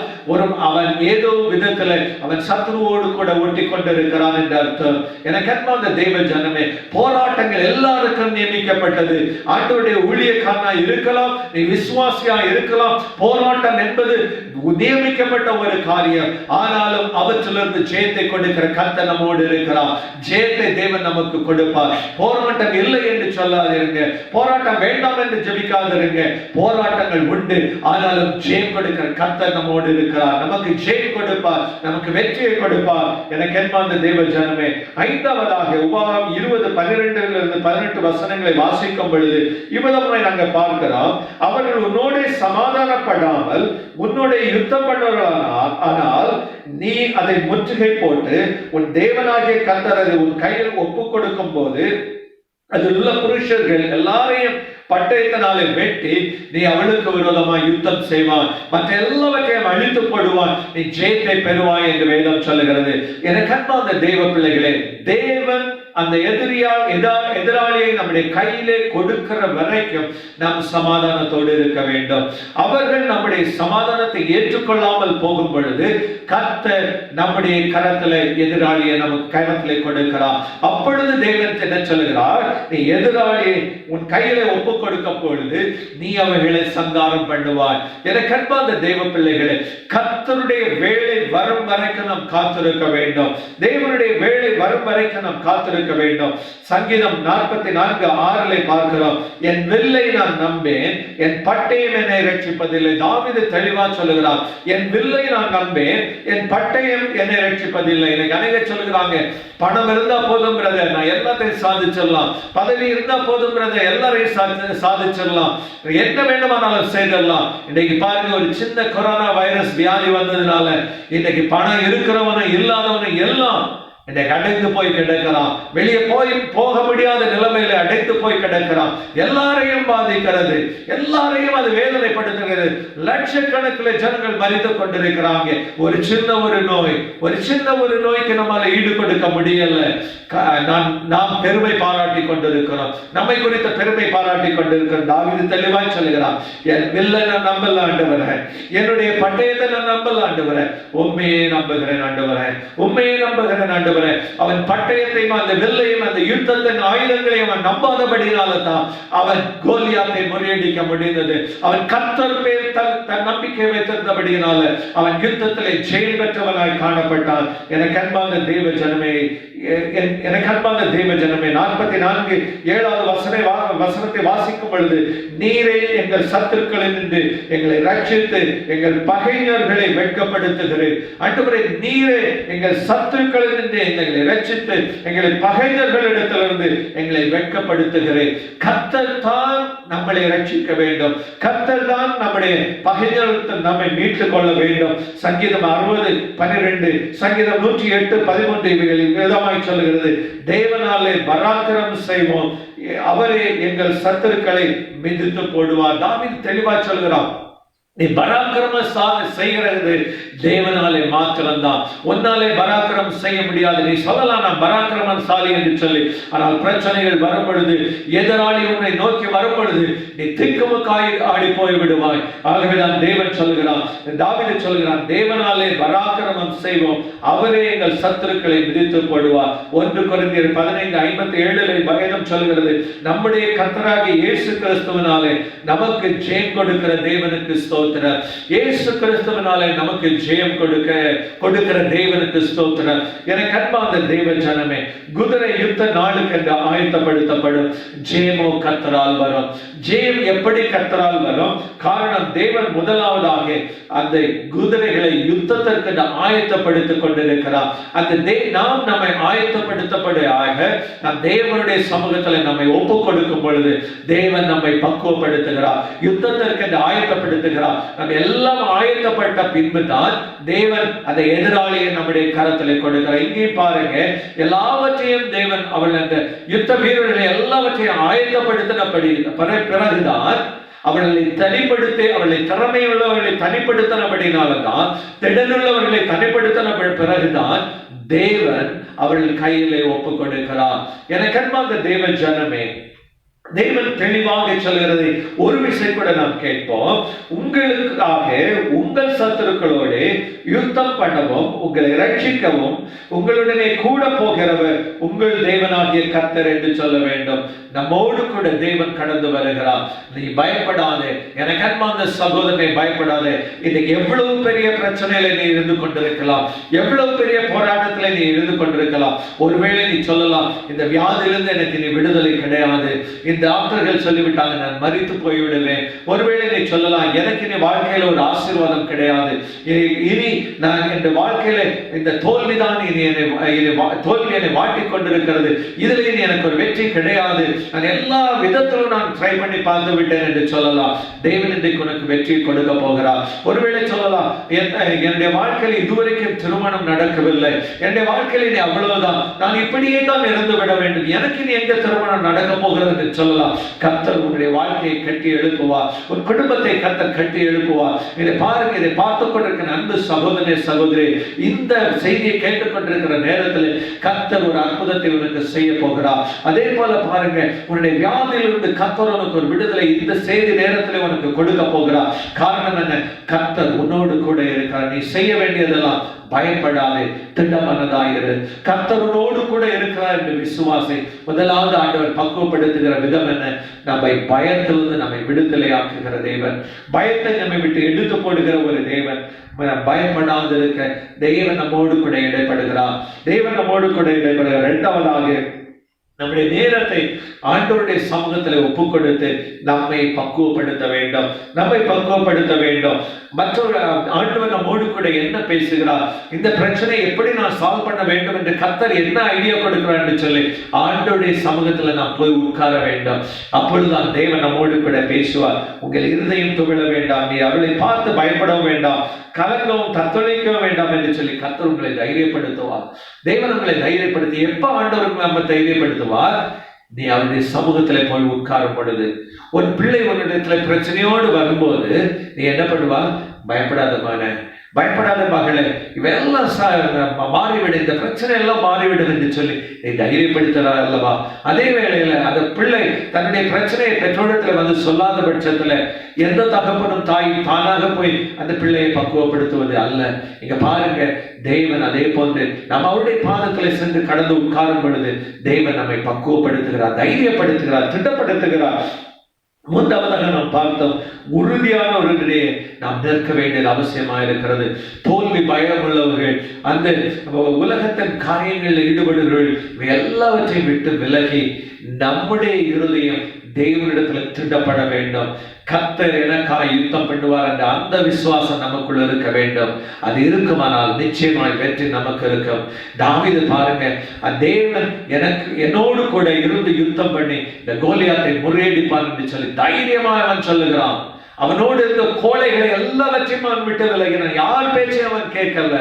அவன் ஏதோ விதத்தில் அவன் சத்ருவோடு கூட ஒட்டி கொண்டிருக்கிறான் என்ற அர்த்தம். எனக்கு அன்பார்ந்த தேவ ஜனமே, போராட்டங்கள் எல்லாருக்கும் நியமிக்கப்பட்டது. ஆண்டவருடைய ஊழியக்காரனா இருக்கலாம், நீ விசுவாசியா இருக்கலாம். போராட்டம் என்பது நியமிக்கப்பட்ட ஒரு காரியம். ஆனாலும் அவற்றிலிருந்து ஜெயத்தை கொடுக்கிற கர்த்தர் நம்மோடு இருக்கிறார். ஜெயத்தை தேவன் நமக்கு கொடுப்பார். போராட்டம் இல்லை என்று சொல்லாதிருங்க, போராட்டம் வேண்டாம் என்று ஜெபிக்காதிருங்க. போராட்டங்கள் உண்டு, ஆனாலும் ஜெயம் கொடுக்கிற கர்த்தர் நம்மோடு இருக்கிறார். நமக்கு ஜெயம் கொடுப்பார், நமக்கு வெற்றியை கொடுப்பார். எனக்கு அன்பார்ந்த தேவ ஜனமே, ஐந்தாவதாக உபாகம் 20:12-18 வசனங்களை வாசிக்கும் பொழுது இவ்வளவு நாங்கள் பார்க்கிறோம். அவர்கள் உன்னோட சமாதானப்படாமல் உன்னோட யுத்தம் பண்ணுவார்களானால், ஆனால் நீ அதை முற்றுகை போட்டு உன் தேவனாகிய கர்த்தர் அதை உன் கையில் ஒப்பு கொடுக்கும் போது அதில் உள்ள புருஷர்கள் எல்லாரையும் பட்டயத்தினாலே வெட்டி நீ அவளுக்கு விரோதமாக யுத்தம் செய்வான், மற்ற எல்லாவற்றையும் அழித்து போடுவான், நீ ஜெயத்தை பெறுவாய் என்று வேதம் சொல்லுகிறது. எனக்கு அன்பார்ந்த தேவ பிள்ளைகளே, தேவன் அந்த எதிராளியை நம்முடைய கையிலே கொடுக்கிற வரைக்கும் நாம் சமாதானத்தோடு இருக்க வேண்டும். அவர்கள் நம்முடைய சமாதானத்தை ஏற்றுக்கொள்ளாமல் போகும் பொழுது கர்த்தர் நம்முடைய கரத்திலே எதிராளியை நமக்கு கரத்திலே கொடுக்கிறார். அப்பொழுது தேவன் என்ன சொல்லுகிறார், நீ எதிராளியை உன் கையிலே ஒப்பு கொடுக்கும் பொழுது நீ அவர்களை சங்காரம் பண்ணுவாய். எனக்கு அன்பார்ந்த தேவ பிள்ளைகளே, கர்த்தருடைய வேலை வரும் வரைக்கும் நாம் காத்திருக்க வேண்டும். தேவனுடைய வேலை வரும் வரைக்கும் நாம் காத்திருக்க வேண்டும். சங்கீதம் 44:6 பார்க்கிறோம், என் வில்லை நான் நம்பேன், என் பட்டயம் என்னை ரட்சிப்பதில்லை. தாவீது தெளிவா சொல்லுகிறார், என் வில்லை நான் நம்பேன், என் பட்டயம் என்னை ரட்சிப்பதில்லை. எனக்கு அநேகர் சொல்லுகிறாங்க, பணம் இருந்தா போதும் பிரதர், நான் எல்லாத்தையும் சாதிச்சிடலாம், பதவி இருந்தா போதும் பிரதர், எல்லாரையும் சாதிச்சிடலாம், என்ன வேண்டுமானாலும் செய்திடலாம். இன்னைக்கு பாருங்க, ஒரு சின்ன கொரோனா வைரஸ் வியாதி வந்ததுனால இன்னைக்கு பணம் இருக்கிறவனும் இல்லாதவனும் எல்லாம் இன்னைக்கு அடைந்து போய் கிடக்கிறான். வெளியே போக முடியாத நிலைமையில அடைந்து போய் கிடக்கிறான். எல்லாரையும் பாதிக்கிறது, எல்லாரையும் அது வேதனைப்படுத்துகிறது. லட்சக்கணக்கில் ஜனங்கள் மரித்து கொண்டிருக்கிறாங்க. ஒரு சின்ன ஒரு நோய்க்கு நம்மால ஈடு கொடுக்க முடியல. நாம் பெருமை பாராட்டி கொண்டிருக்கிறோம், நம்மை குறித்த பெருமை பாராட்டி கொண்டிருக்கிறோம். தாவீது தெளிவாய் சொல்லுகிறான், என் வில்லை நான் நம்பல ஆண்டவரே, என்னுடைய பட்டயத்தை நான் நம்பல ஆண்டவரே, உண்மையே நம்புகிறேன் ஆண்டவரே, உண்மையே நம்புகிறேன் ஆண்டவரே. அவன் பட்டயத்தையும் அந்த வில்லையும் அந்த யுத்தத்தின் ஆயுதங்களையும் அவன் நம்பாதபடினால தான் அவன் கோலியாத்தை முறியடிக்க முடிந்தது. அவன் கர்த்தர் மேல் தன் நம்பிக்கை வைத்திருந்தபடியினால அவன் யுத்தத்திலே ஜெயம் பெற்றவனாய் காணப்பட்டான். எனக்கு அன்பான தேவ ஜனமே, 44:7 வசனத்தை வாசிக்கும் பொழுது, நீரே எங்கள் சத்துருக்களில் நின்று எங்களை ரட்சித்து எங்கள் பகைஞர்களை வெட்கப்படுத்துகிறேன். ஆண்டவரே, நீரே எங்கள் சத்துருக்களில் நின்று எங்களை ரட்சித்து எங்களை பகைஞர்களிடத்திலிருந்து எங்களை வெட்கப்படுத்துகிறேன். கர்த்தர் தான் நம்மளை ரட்சிக்க வேண்டும், கர்த்தர் தான் நம்முடைய பகைஞர்கள் நம்மை மீட்டுக் கொள்ள வேண்டும். சங்கீதம் 60:12, சங்கீதம் 108:13 இவைகளில் விதமாய் சொல்லுகிறது, தேவனாலே பராக்கிரம் செய்வோம், அவரே எங்கள் சத்துருக்களை மிதித்து போடுவார். தாவீது தெளிவா சொல்கிறான், நீ பராக்கிரம செய்கிறது தேவனாலே மாத்திரம்தான், உன்னாலே பராக்கிரம் செய்ய முடியாது. நீ சொல்லலாம் நான் பராக்கிரமசாலி என்று சொல்லி, ஆனால் பிரச்சனைகள் வரும் பொழுது, எதிராளி உன்னை நோக்கி வரும் பொழுது நீ திக்குமுக்காய் ஆடி போய் விடுவாய். ஆகவேதான் தேவன் சொல்கிறான், தாவீது சொல்கிறான், தேவனாலே பராக்கிரமம் செய்வோம், அவரே எங்கள் சத்துருக்களை மிதித்து போடுவார். 1 கொரிந்தியர் 15:57 வேதம் சொல்கிறது, நம்முடைய கர்த்தராகிய இயேசு கிறிஸ்துவினாலே நமக்கு ஜெயம் கொடுக்கிற தேவனுக்கு ஸ்தோத்திரம். இயேசு கிறிஸ்துவினாலே நமக்கு ஜெயம் கொடுக்கிற தேவனுக்கு ஸ்தோத்திரம். எனக்கு அன்பார்ந்த தேவ ஜனமே, குதிரை யுத்த நாளுக்கு என்று ஆயத்தப்படுத்தப்படும், ஜெயமோ கர்த்தரால் வரும். ஜெயம் எப்படி கர்த்தரால் வரும்? காரணம், தேவன் முதலாவதாக அந்த குதிரைகளை யுத்தத்திற்கு ஆயத்தப்படுத்திக் கொண்டிருக்கிறார். அந்த நாம் நம்மை ஆயத்தப்படுத்தப்படாக நம் தேவனுடைய சமூகத்தில் நம்மை ஒப்புக் கொடுக்கும் பொழுது தேவன் நம்மை பக்குவப்படுத்துகிறார், யுத்தத்திற்கு ஆயத்தப்படுத்துகிறார். நம்ம எல்லாம் ஆயத்தப்பட்ட பின்பு தான் தேவன் அந்த எதிராளியை நம்முடைய கரத்தில் கொடுக்கிறார். இங்கே பாருங்க, எல்லாவற்றையும் தேவன் அவள் அந்த யுத்த வீரர்களை எல்லாவற்றையும் ஆயத்தப்படுத்தினபடி பிறகுதான் அவர்களை தனிப்படுத்தி, அவர்களை திறமையுள்ளவர்களை தனிப்படுத்தினபடினால்தான், திடனுள்ளவர்களை தனிப்படுத்தின பிறகுதான் தேவன் அவர்கள் கையிலே ஒப்புக் கொடுக்கிறார். எனக்கு அன்பார்ந்த தேவ ஜனமே, தேவன் தெளிவாக சொல்கிறது. ஒரு விஷயம் கூட நாம் கேட்போம், உங்களுக்காக உங்கள் சத்துருக்களோடு யுத்தம் பண்ணவும் உங்களை ரட்சிக்கவும் உங்களுடனே கூட போகிறவர் உங்கள் தேவனாகிய கர்த்தர் என்று சொல்ல வேண்டும். நம்மோடு கூட தேவன் கடந்து வருகிறார். நீ பயப்படாதே, எனக்கு அன்பார்ந்த சகோதரனை பயப்படாதே. இன்னைக்கு எவ்வளவு பெரிய பிரச்சனையில நீ இருந்து கொண்டிருக்கலாம், எவ்வளவு பெரிய போராட்டத்தில் நீ இருந்து கொண்டிருக்கலாம். ஒருவேளை நீ சொல்லலாம், இந்த வியாதியிலிருந்து எனக்கு நீ விடுதலை கிடையாது, இந்த டாக்டர்கள் சொல்லிவிட்டாங்க, நான் மரித்து போய்விடுவேன். ஒருவேளை நீ சொல்லலாம், எனக்கு இனி வாழ்க்கையில ஒரு ஆசீர்வாதம் கிடையாது, இனி நான் என் வாழ்க்கையில இந்த தோல்விதான் தோல்வி என்னை வாட்டிக் கொண்டிருக்கிறது, இதுல இனி எனக்கு ஒரு வெற்றி கிடையாது, நான் எல்லா விதத்திலும் நான் ட்ரை பண்ணி பார்த்து விட்டேன் என்று சொல்லலாம். தேவன் இன்றைக்கு உனக்கு வெற்றி கொடுக்க போகிறார். ஒருவேளை சொல்லலாம், என்னுடைய வாழ்க்கையில் இதுவரைக்கும் திருமணம் நடக்கவில்லை, என்னுடைய வாழ்க்கையில் இனி அவ்வளவுதான், நான் இப்படியே தான் இறந்து விட வேண்டும், எனக்கு இனி எங்க திருமணம் நடக்க போகிறது என்று சொல்லலாம். கர்த்தர் உன்னுடைய வாழ்க்கையை கட்டி எழுப்புவார், உன் குடும்பத்தை கர்த்தர் கட்டி எழுப்புவார். இதை பாருங்க, இதை பார்த்துக் கொண்டிருக்கிற அன்பு சகோதரனே சகோதரி, இந்த செய்தியை கேட்டுக்கொண்டிருக்கிற நேரத்தில் கர்த்தர் ஒரு அற்புதத்தை உனக்கு செய்ய போகிறார். அதே போல பாருங்க, உன்னுடைய வியாதியிலிருந்து கர்த்தர் உனக்கு ஒரு விடுதலை இந்த செய்தி நேரத்தில் உனக்கு கொடுக்க போகிறார். காரணம் என்ன? கர்த்தர் உன்னோடு கூட இருக்கிறார். நீ செய்ய வேண்டியதெல்லாம் பயப்படாதே, திடமனதாயிரு, கர்த்தரோடு கூட இருக்கிறார் என்று விசுவாசி. முதலாவது ஆண்டவர் பக்குவப்படுத்துகிற விதம் என்ன? நம்மை பயத்திலிருந்து நம்மை விடுதலையாக்குகிற தேவன், பயத்தை நம்மை விட்டு எடுத்து போடுகிற ஒரு தேவன். பயப்படாது இருக்க தேவன் நம்மோடு கூட இடைப்படுகிறார். தேவன் நம்மோடு கூட இடைப்படுகிறார். இரண்டாவதாக, நம்முடைய நேரத்தை ஆண்டவருடைய சமூகத்தில் ஒப்பு கொடுத்து நம்மை பக்குவப்படுத்த வேண்டும், நம்மை பக்குவப்படுத்த வேண்டும். மற்றொரு ஆண்டவர் நம்மோடு கூட என்ன பேசுகிறார், இந்த பிரச்சனை எப்படி நான் சால்வ் பண்ண வேண்டும் என்று கர்த்தர் என்ன ஐடியா கொடுக்கிறார் என்று சொல்லி ஆண்டவருடைய சமூகத்துல நாம் போய் உட்கார வேண்டும். அப்பொழுதுதான் தேவன் நம்மோடு கூட பேசுவார். உங்கள் இருதயம் துவிழ வேண்டாம், நீ அவளை பார்த்து பயப்படவும் வேண்டாம், கலங்கவும் தத்தளிக்கவும் வேண்டாம் என்று சொல்லி கர்த்தர் உங்களை தைரியப்படுத்துவார். தேவன் உங்களை தைரியப்படுத்தி எப்ப ஆண்டவர் நம்ம தைரியப்படுத்துவார்? நீ அவருடைய சமூகத்துல போய் உட்காரும் பொழுது. ஒரு பிள்ளை உன்னிடத்துல பிரச்சனையோடு வரும்போது நீ என்ன பண்ணுவா? பயப்படாத மகனே, பயப்படாத மகளே, இவெல்லாம் மாறிவிட, இந்த பிரச்சனை எல்லாம் மாறிவிடும் என்று சொல்லி நீ தைரியப்படுத்துறார் அல்லவா? அதே வேளையில அந்த பிள்ளை தன்னுடைய பிரச்சனையை பெற்றோரிடத்துல வந்து சொல்லாத பட்சத்துல எந்த தகப்பனும் தாயும் தானாக போய் அந்த பிள்ளையை பக்குவப்படுத்துவது அல்ல. இங்க பாருங்க, தேவன் அதே போன்று நம்ம அவருடைய பாதத்துல சென்று கடந்து உட்காரும் பொழுது தேவன் நம்மை பக்குவப்படுத்துகிறார், தைரியப்படுத்துகிறார், திட்டப்படுத்துகிறார். மூன்றாவதாக நாம் பார்த்தோம், உறுதியான ஒரு நிலையை நாம் நிற்க வேண்டியது அவசியமாக இருக்கிறது. தோல்வி பயம் உள்ளவர்கள், அந்த உலகத்தின் காரியங்களில் ஈடுபடுகிறவர்கள் எல்லாவற்றையும் விட்டு விலகி நம்முடைய இருதயம் தேவனிடத்தில் திட்டப்பட வேண்டும். கர்த்தர் எனக்காக யுத்தம் பண்ணுவார் என்ற அந்த விசுவாசம் நமக்குள்ள இருக்க வேண்டும். அது இருக்குமானால் நிச்சயமாய் வெற்றி நமக்கு இருக்கும். தாவீது பாருங்க, தேவன் என்னோடு கூட இருந்து யுத்தம் பண்ணி இந்த கோலியாத்தை முறியடிப்பான் என்று சொல்லி தைரியமாக அவன் சொல்லுகிறான். அவனோடு இருந்த கோழைகளை எல்லாவற்றையும் அவன் விட்டு விலகினான். யார் பேச்சையும் அவன் கேட்கல,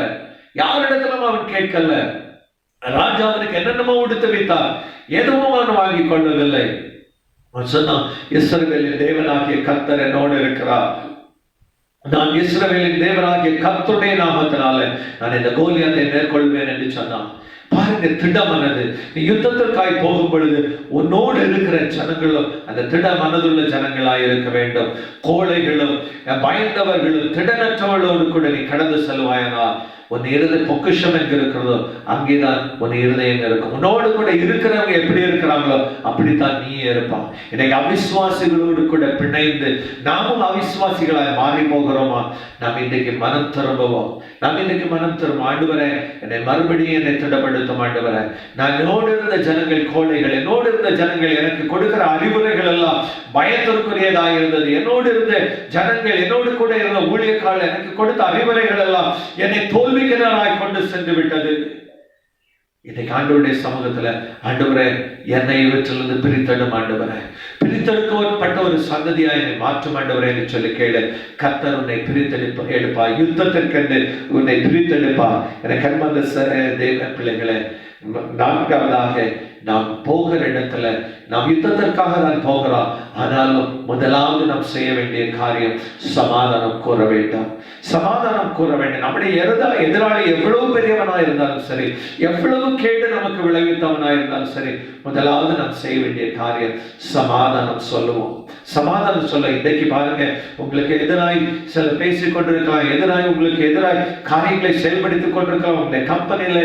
யாரிடத்திலும் அவன் கேட்கல. ராஜா அவனுக்கு என்னென்னமோ உடுத்து வைத்தார், எதுவும் அவன் வாங்கி கொள்ளவில்லை. சொன்னான், இஸ்ரவேலின் தேவனாகிய கர்த்தர் என்னோடு இருக்கிறார், நான் இஸ்ரவேலின் தேவனாகிய கர்த்தருடைய நாமத்தினால நான் இந்த கோலியாத்தை மேற்கொள்வேன் என்று சொன்னான். பாருங்க, திடமனது. நீ யுத்தத்திற்காய் போகும் பொழுது உன்னோடு இருக்கிற ஜனங்களும் அந்த திட மனதுள்ள ஜனங்களாய் இருக்க வேண்டும். கோழைகளும் பயந்தவர்களும் திடனற்றவர்களோடு கூட நீ கடந்து செல்வாயனா உன் இருதய பொக்கிஷம் எங்க இருக்கிறதோ அங்கேதான் உன் இருதயம் இருக்கும். உன்னோடு கூட இருக்கிறவங்க எப்படி இருக்கிறாங்களோ அப்படித்தான் நீ இருப்பான். இன்னைக்கு அவிசுவாசிகளோடு கூட பிணைந்து நாமும் அவிசுவாசிகளாய் மாறி போகிறோமா? நாம் இன்றைக்கு மனம் திரும்புவோம். நாம் இன்றைக்கு மனம் திரும்பும். ஆண்டவரே, என்னை மறுபடியும் என்னை திடப்படுத்தும். ஆண்டவரே, நான் என்னோடு இருந்த ஜனங்கள் கோழைகள், என்னோடு இருந்த ஜனங்கள் எனக்கு கொடுக்கிற அறிவுரைகள் எல்லாம் பயத்திற்குரியதாக இருந்தது. என்னோடு இருந்த ஜனங்கள், என்னோடு கூட இருந்த ஊழியக்காரர்கள் எனக்கு கொடுத்த அறிவுரைகள் எல்லாம் என்னை தோல்விக்கினராய் கொண்டு சென்று விட்டது. இன்னைக்கு ஆண்டவருடைய சமூகத்துல, ஆண்டவரே, என்னை இவற்றிலிருந்து பிரித்தெடும் ஆண்டவரே, பிரித்தெடுக்கப்பட்ட ஒரு சந்ததியா என்னை மாற்றும் ஆண்டவரே என்று சொல்லி கேளு. கர்த்தர் உன்னை எடுப்பா, யுத்தத்திற்கென்று உன்னை பிரித்தெடுப்பா. என கண்மந்த தேவ பிள்ளைகளை, நான்காவதாக நாம் போகிற இடத்துல நாம் யுத்தத்திற்காக தான் போகிறோம். ஆனாலும் முதலாவது நாம் செய்ய வேண்டிய காரியம் சமாதானம் கூற வேண்டும். சமாதானம் கூற வேண்டும். நம்முடைய எதிராளி எவ்வளவு பெரியவனா இருந்தாலும் சரி, எவ்வளவு கேடு நமக்கு விளைவித்தவனா இருந்தாலும் சரி, முதலாவது நாம் செய்ய வேண்டிய காரியம் சமாதானம் சொல்லுவோம். சமாதானம் சொல்ல. இன்றைக்கு பாருங்க, உங்களுக்கு எதிராய் சில பேசிக் கொண்டிருக்கலாம், எதிராய் உங்களுக்கு எதிராய் காரியங்களை செயல்படுத்திக் கொண்டிருக்கலாம். உங்களுடைய கம்பெனியில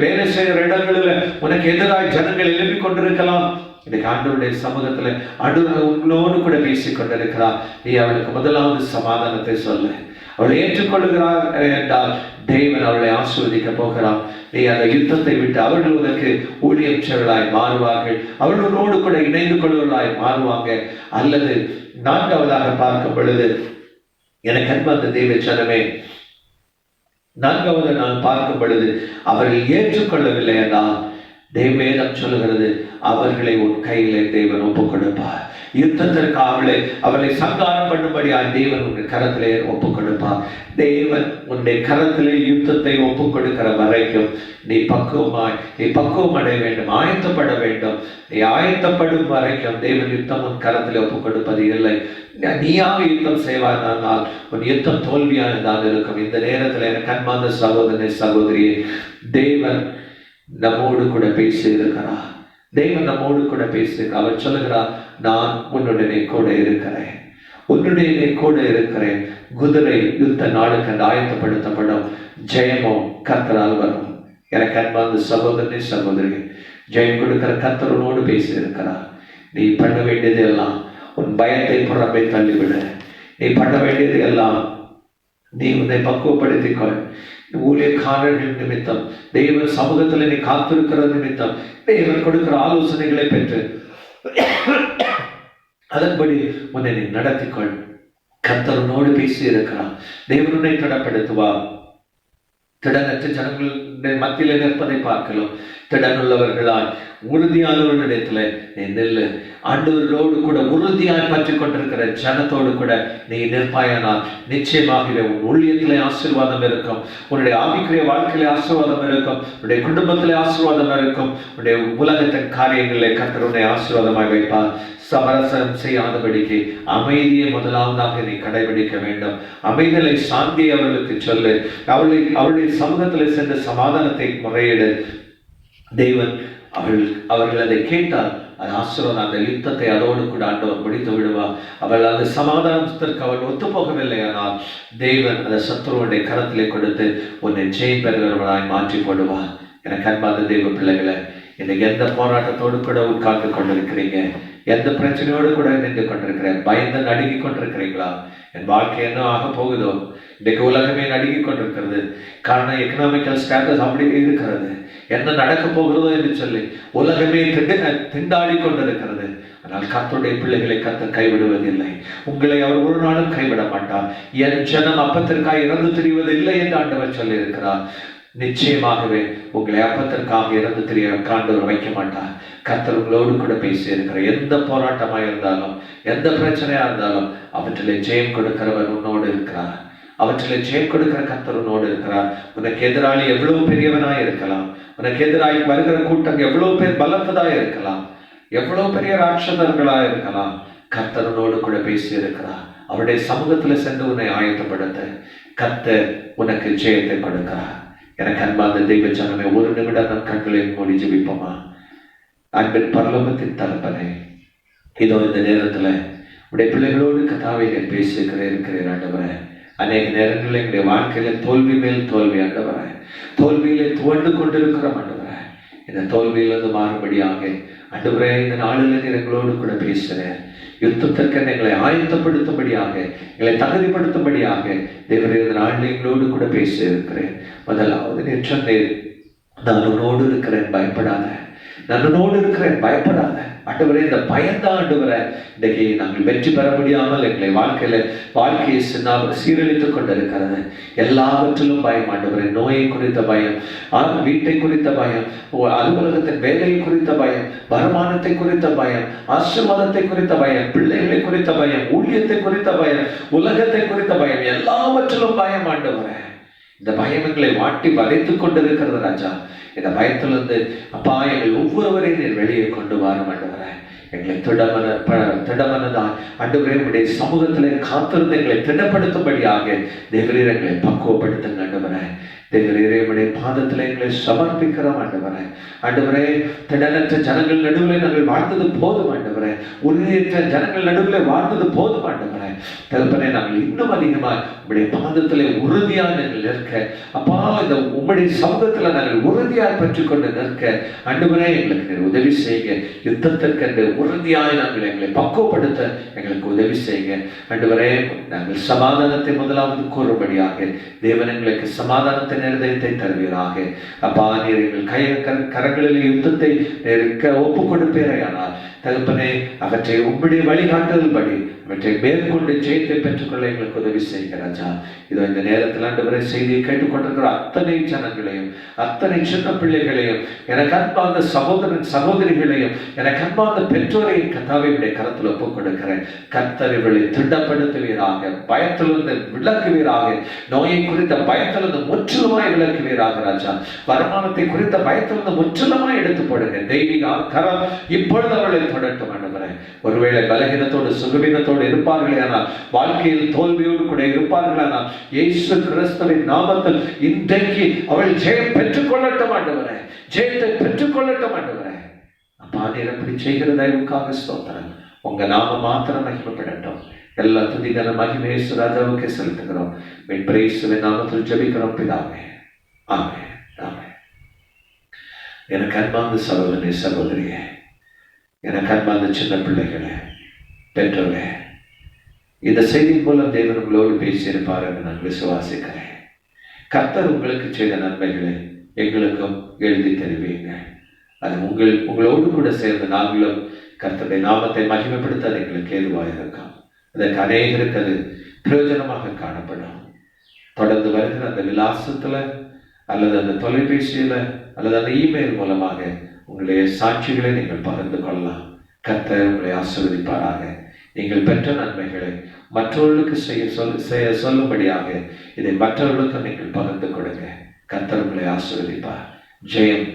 வேலை செய்கிற இடங்களில் உனக்கு எதிராய் ஜனங்கள் எழுப்பிக் கொண்டிருக்கலாம். இன்னைக்கு ஆண்டவருடைய சமூகத்துல ஆண்டவர் உங்களோடு கூட பேசிக் கொண்டிருக்கிறார். நீ அவனுக்கு முதலாவது சமாதானத்தை சொல்ல. அவளை ஏற்றுக்கொள்கிறார் என்றால் தேவன் அவளை ஆசீர்வதிக்க போகிறார். நீ அந்த யுத்தத்தை விட்டு அவர்கள் உனக்கு ஊழியர்களாய் மாறுவார்கள், அவர்களோடு கூட இணைந்து கொள்வர்களாய் மாறுவாங்க. அல்லது நான்காவதாக பார்க்கும் பொழுது, எனக்கு அன்பார்ந்த தேவ ஜனமே, நான்காவது நான் பார்க்கும் பொழுது அவர்கள் ஏற்றுக்கொள்ளவில்லை என்றால் தேவவேதம் சொல்லுகிறது, அவர்களை உன் கையிலே தேவன் ஒப்புக் கொடுப்பார். யுத்தத்திற்கு அவளை சங்காரம் பண்ணும்படியாக தேவன் உன் கரத்திலே ஒப்புக் கொடுப்பார். தேவன் உன்னுடைய கரத்திலே யுத்தத்தை ஒப்புக் கொடுக்கிற வரைக்கும் நீ பக்குவம் அடைய வேண்டும், ஆயத்தப்பட வேண்டும். நீ ஆயத்தப்படும் வரைக்கும் தேவன் யுத்தம் உன் கரத்திலே ஒப்புக் கொடுப்பது இல்லை. நீயாக யுத்தம் செய்வானால் உன் யுத்தம் தோல்வியானதாக இருக்கும். இந்த நேரத்தில் எனக்கு அன்பார்ந்த சகோதரனே, சகோதரியே, தேவன் நம்மோடு கூட பேசி இருக்கிறார். தேவன் நம்மோடு கூட பேசுகிறார். அவர் சொல்லுகிறார், நான் உன்னுடனே கூட இருக்கிறேன், உன்னுடைய கூட இருக்கிறேன். குதிரை யுத்த நாளுக்கு ஆயத்தப்படுத்தப்படும், ஜெயமோ கர்த்தரால் வரும். எனக்கு அன்பார்ந்த சகோதரனே, சகோதரி, ஜெயம் கொடுக்கிற கர்த்தரோடு பேசி இருக்கிறார். நீ பண்ண வேண்டியது எல்லாம் உன் பயத்தை புறம்பை தள்ளிவிட. நீ பண்ண வேண்டியது எல்லாம் நீ உன்னை பக்குவப்படுத்திக்கொள். ஊழியக்காரர்கள் நிமித்தம், தேவன் சமூகத்தில் நீ காத்திருக்கிற நிமித்தம், தேவன் கொடுக்கிற ஆலோசனைகளை பெற்று அதன்படி உன்னை நீ நடத்திக்கொள். கர்த்தரோடு பேசி இருக்கிறான். தேவன் உன்னை திடப்படுத்துவார். திடனற்ற ஜனங்களுடைய மத்தியில நிற்பதை பார்க்கலாம். திடனுள்ளவர்களாய் உறுதியானவர்களிடத்துல நீ நெல்லு. ஆண்டவரோடு கூட உறுதியாய் பற்றி கொண்டிருக்கிற ஜனத்தோடு கூட நீ நிற்பாயானால் நிச்சயமாகவே உன் ஊழியத்திலே ஆசீர்வாதம் இருக்கும், உன்னுடைய ஆவிக்குரிய வாழ்க்கையிலே ஆசீர்வாதம் இருக்கும், உன்னுடைய குடும்பத்திலே ஆசீர்வாதம் இருக்கும், உன்னுடைய உலகத்தின் காரியங்களிலே கர்த்தர் உன்னை ஆசீர்வாதமாய் வைப்பார். சமரசம் செய்யாதபடிக்கு அமைதியை முதலாவதாக நீ கடைபிடிக்க வேண்டும். அமைதலை சாந்தியை அவர்களுக்கு சொல்லு. அவளுடைய சமூகத்தில் சென்ற சமாதானத்தை முறையிடு. தேவன் அவர்கள் அதை கேட்டால் அது ஆசீர்வாதம். அந்த யுத்தத்தை அதோடு கூட ஆண்டவர் முடித்து விடுவார். அவள் அந்த சமாதானத்திற்கு அவள் ஒத்து போகவில்லை, ஆனால் தேவன் அந்த சத்துருவனுடைய கரத்திலே கொடுத்து உன்னை ஜெயம் பெறுகிறவனாய் மாற்றி போடுவார். எனக்கு அன்பார்ந்த தெய்வ பிள்ளைகளை, இன்னைக்கு எந்த போராட்டத்தோடு கூட உட்கார்ந்து கொண்டிருக்கிறீங்க? எந்த பிரச்சனையோடு கூட நின்று கொண்டிருக்கிறேன்? பயந்து நடுங்கி கொண்டிருக்கிறீங்களா? என் வாழ்க்கை என்ன ஆக போகுதோ? இன்றைக்கு உலகமே நடுங்கி கொண்டிருக்கிறது. காரணம் எக்கனாமிக்கல் ஸ்டேட்டஸ் அப்படி இருக்கிறது. என்ன நடக்க போகிறதோ என்று சொல்லி உலகமே திண்டாடி கொண்டிருக்கிறது. ஆனால் கர்த்தருடைய பிள்ளைகளை கர்த்தர் கைவிடுவதில்லை. உங்களை அவர் ஒரு நாளும் கைவிட மாட்டார். என் ஜனம் அப்பத்திற்காக இறந்து திரிவதில்லை என்று ஆண்டவர் சொல்லி இருக்கிறார். நிச்சயமாகவே உங்களை அப்பத்திற்காக இறந்து தெரிய ஆண்டவர் வைக்க மாட்டார். கர்த்தர் உங்களோடு கூட பேசி இருக்கிற எந்த போராட்டமா இருந்தாலும், எந்த பிரச்சனையா இருந்தாலும், அவற்றிலே ஜெயம் கொடுக்கிறவர் உன்னோடு இருக்கிறார். அவற்றிலே ஜெயம் கொடுக்கிற கர்த்தர் உன்னோடு இருக்கிறார். உனக்கு எதிராளி எவ்வளவு பெரியவனாய் இருக்கலாம், உனக்கு எதிராளி வருகிற கூட்டம் எவ்வளவு பேர் பலத்ததா இருக்கலாம், எவ்வளவு பெரிய ராட்சதர்களா இருக்கலாம், கர்த்தர் உன்னோடு கூட பேசி இருக்கிறார். அவருடைய சமூகத்துல சென்று உன்னை ஆயத்தப்படுத்த கர்த்தர் உனக்கு ஜெயத்தை கொடுக்கிறார். எனக்கு அன்பார்ந்த தெய்வ ஜனமே, ஒரு நிமிடம் நம் கண்களை மூடி ஜெபிப்போமா? அன்பின் பரலோகத்தின் தகப்பனே, இதோ இந்த நேரத்துல உடைய பிள்ளைகளோடு கதாவை நான் இருக்கிறேன் ஆண்டவரே. அநேக நேரங்களில் எங்களுடைய வாழ்க்கையில தோல்வி மேல் தோல்வி ஆண்டவரே, தோல்வியிலே துவண்டு கொண்டிருக்கிறோம் ஆண்டவரே. இந்த தோல்வியிலிருந்து மாறுபடியாக ஆண்டவரே இந்த நாளில் நீர் எங்களோடு கூட பேசுகிறேன். யுத்தத்திற்கு எங்களை ஆயத்தப்படுத்தும்படியாக, எங்களை தகுதிப்படுத்தும்படியாக தேவரே இந்த நாளில் எங்களோடு கூட பேசி இருக்கிறேன். முதலாவது நீர் சொன்னீர், நான் உன்னோடு இருக்கிறேன், பயப்படாத. நான் உன்னோடு இருக்கிறேன், பயப்படாத. ஆண்டவரே, இந்த பயந்தான் ஆண்டவரே இன்றைக்கு நாங்கள் வெற்றி பெற முடியாமல் எங்களை வாழ்க்கையை சீரழித்துக் கொண்டிருக்கிறது. எல்லாவற்றிலும் பயம் ஆண்டவரே. நோயை குறித்த பயம், வீட்டை குறித்த பயம், அலுவலகத்தின் வேலையை குறித்த பயம், வருமானத்தை குறித்த பயம், ஆசீர்வாதத்தை குறித்த பயம், பிள்ளைகளை குறித்த பயம், ஊழியத்தை குறித்த பயம், உலகத்தை குறித்த பயம், எல்லாவற்றிலும் பயம் ஆண்டவரே. இந்த பயம் எங்களை வாட்டி வதைத்துக் கொண்டிருக்கிறது ராஜா. இந்த பயத்திலிருந்து அப்பா எங்கள் ஒவ்வொருவரையும் நீர் வெளியே கொண்டு வர ஆண்டவரே. எங்களை திடமனதான் ஆண்டவரே உடைய சமூகத்திலே காத்திருந்து எங்களை திடப்படுத்தும்படியாக தேவரீர் எங்களை பக்குவப்படுத்துங்க ஆண்டவரே. தேவரே பாதத்தில் எங்களை சமர்ப்பிக்கிறோம் ஆண்டவரே. ஆண்டவரே, திடனற்ற ஜனங்கள் நடுவில் நாங்கள் வாழ்ந்தது போதும் ஆண்டவரே. உறுதியற்ற ஜனங்கள் நடுவில் வாழ்ந்தது போதும் ஆண்டவரே. தகப்பனே, நாங்கள் இன்னும் அதிகமாக உங்களுடைய பாதத்தில் உறுதியாக நாங்கள் நிற்க, அப்பா, இந்த உங்களுடைய சமூகத்தில் நாங்கள் உறுதியாக பெற்றுக்கொண்டு நிற்க ஆண்டவரே எங்களுக்கு உதவி செய்யுங்க. யுத்தத்திற்கென்று உறுதியாக நாங்கள் எங்களை பக்குவப்படுத்த எங்களுக்கு உதவி செய்யுங்க ஆண்டவரே. நாங்கள் சமாதானத்தை முதலாவது கூறும்படியாக தேவன் எங்களுக்கு சமாதானத்தை நிர்ணயத்தை தருவீராக. அப்பா, நீர் எங்கள் கரங்களில் யுத்தத்தை ஒப்பு கொடுப்பீரே. ஆனால் தகப்பனே, அவற்றை உங்களுடைய வழிகாட்டுதல் படி அவற்றை மேற்கொண்டு ஜெயத்தை பெற்றுக்கொள்ள எங்களுக்கு உதவி செய்கிற ராஜா. இதோ இந்த நேரத்தில் ஆண்டவரே செய்தியை கேட்டுக்கொண்டிருக்கிற அத்தனை ஜனங்களையும், அத்தனை சின்ன பிள்ளைகளையும், எனக்கு அன்பார்ந்த சகோதரன் சகோதரிகளையும், எனக்கு அன்பார்ந்த பெற்றோரையும் கர்த்தாவே உடைய கரத்தில் ஒப்புக் கொடுக்கிறேன். கர்த்தர் இவளை திடப்படுத்துவீராக, பயத்திலிருந்து விளக்குவீராக, நோயை குறித்த பயத்திலிருந்து முற்றிலுமாய் விளக்குவீராக ராஜா. வருமானத்தை குறித்த பயத்திலிருந்து முற்றிலுமாய் எடுத்து போடுங்க. தெய்வீக கரம் இப்பொழுது அவளை தொடட்டும் ஆண்டவரே. ஒருவேளை பலகீனத்தோடு சுகவீனத்தோடு இருப்பார்களே ஆனால், வாழ்க்கையில் தோல்வியோடு கூட இருப்பார்களே ஆனால், இயேசு கிறிஸ்துவின் நாமத்தில் இன்றைக்கு அவள் ஜெயம் பெற்றுக்கொள்ளட்டும் ஆண்டவரே. ஜெயத்தை பெற்றுக்கொள்ளட்டும் ஆண்டவரே. அப்பா, நீர் அப்படி செய்கிற தயவுக்காக ஸ்தோத்திரம். உங்க நாம மாத்திரம் மகிமைப்படட்டும். எல்லா துதிகன மகிமை இயேசு ராஜாவுக்கு செலுத்துகிறோம். இயேசுவின் நாமத்தில் ஜெபிக்கிறோம் பிதாவே. ஆமென். ஆமென். எனக்கு அன்பார்ந்த சகோதரனே சகோதரியே, எனக்கு அன்பார்ந்த சின்ன பிள்ளைகளே, பெற்றோரே, இந்த செய்தி மூலம் தேவன் உங்களோடு பேசியிருப்பார் என்று நான் விசுவாசிக்கிறேன். கர்த்தர் உங்களுக்கு செய்த நன்மைகளை எங்களுக்கும் எழுதி தருவீங்க. அது உங்களோடு கூட சேர்ந்து நாங்களும் கர்த்தருடைய நாமத்தை மகிமைப்படுத்த அது எங்களுக்கு ஏதுவாக இருக்கும். அதற்கு அநேகருக்கு அது பிரயோஜனமாக காணப்படும். தொடர்ந்து வருகிற அந்த விலாசத்துல அல்லது அந்த தொலைபேசியில அல்லது அந்த இமெயில் மூலமாக உங்களுடைய சாட்சிகளை நீங்கள் பகிர்ந்து கொள்ளலாம். கர்த்தர் உங்களை ஆசீர்வதிப்பாராக. நீங்கள் பெற்ற நன்மைகளை மற்றவர்களுக்கு செய்ய சொல்லும்படியாக இதை மற்றவர்களுக்கு நீங்கள் பகிர்ந்து கொடுங்க. கர்த்தர் உங்களை ஆசீர்வதிப்பார். ஜெயம்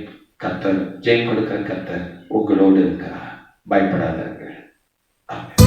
கர்த்தர், ஜெயம் கொடுக்கிற கர்த்தர் உங்களோடு இருக்கிறார். பயப்படாதீர்கள். ஆமென்.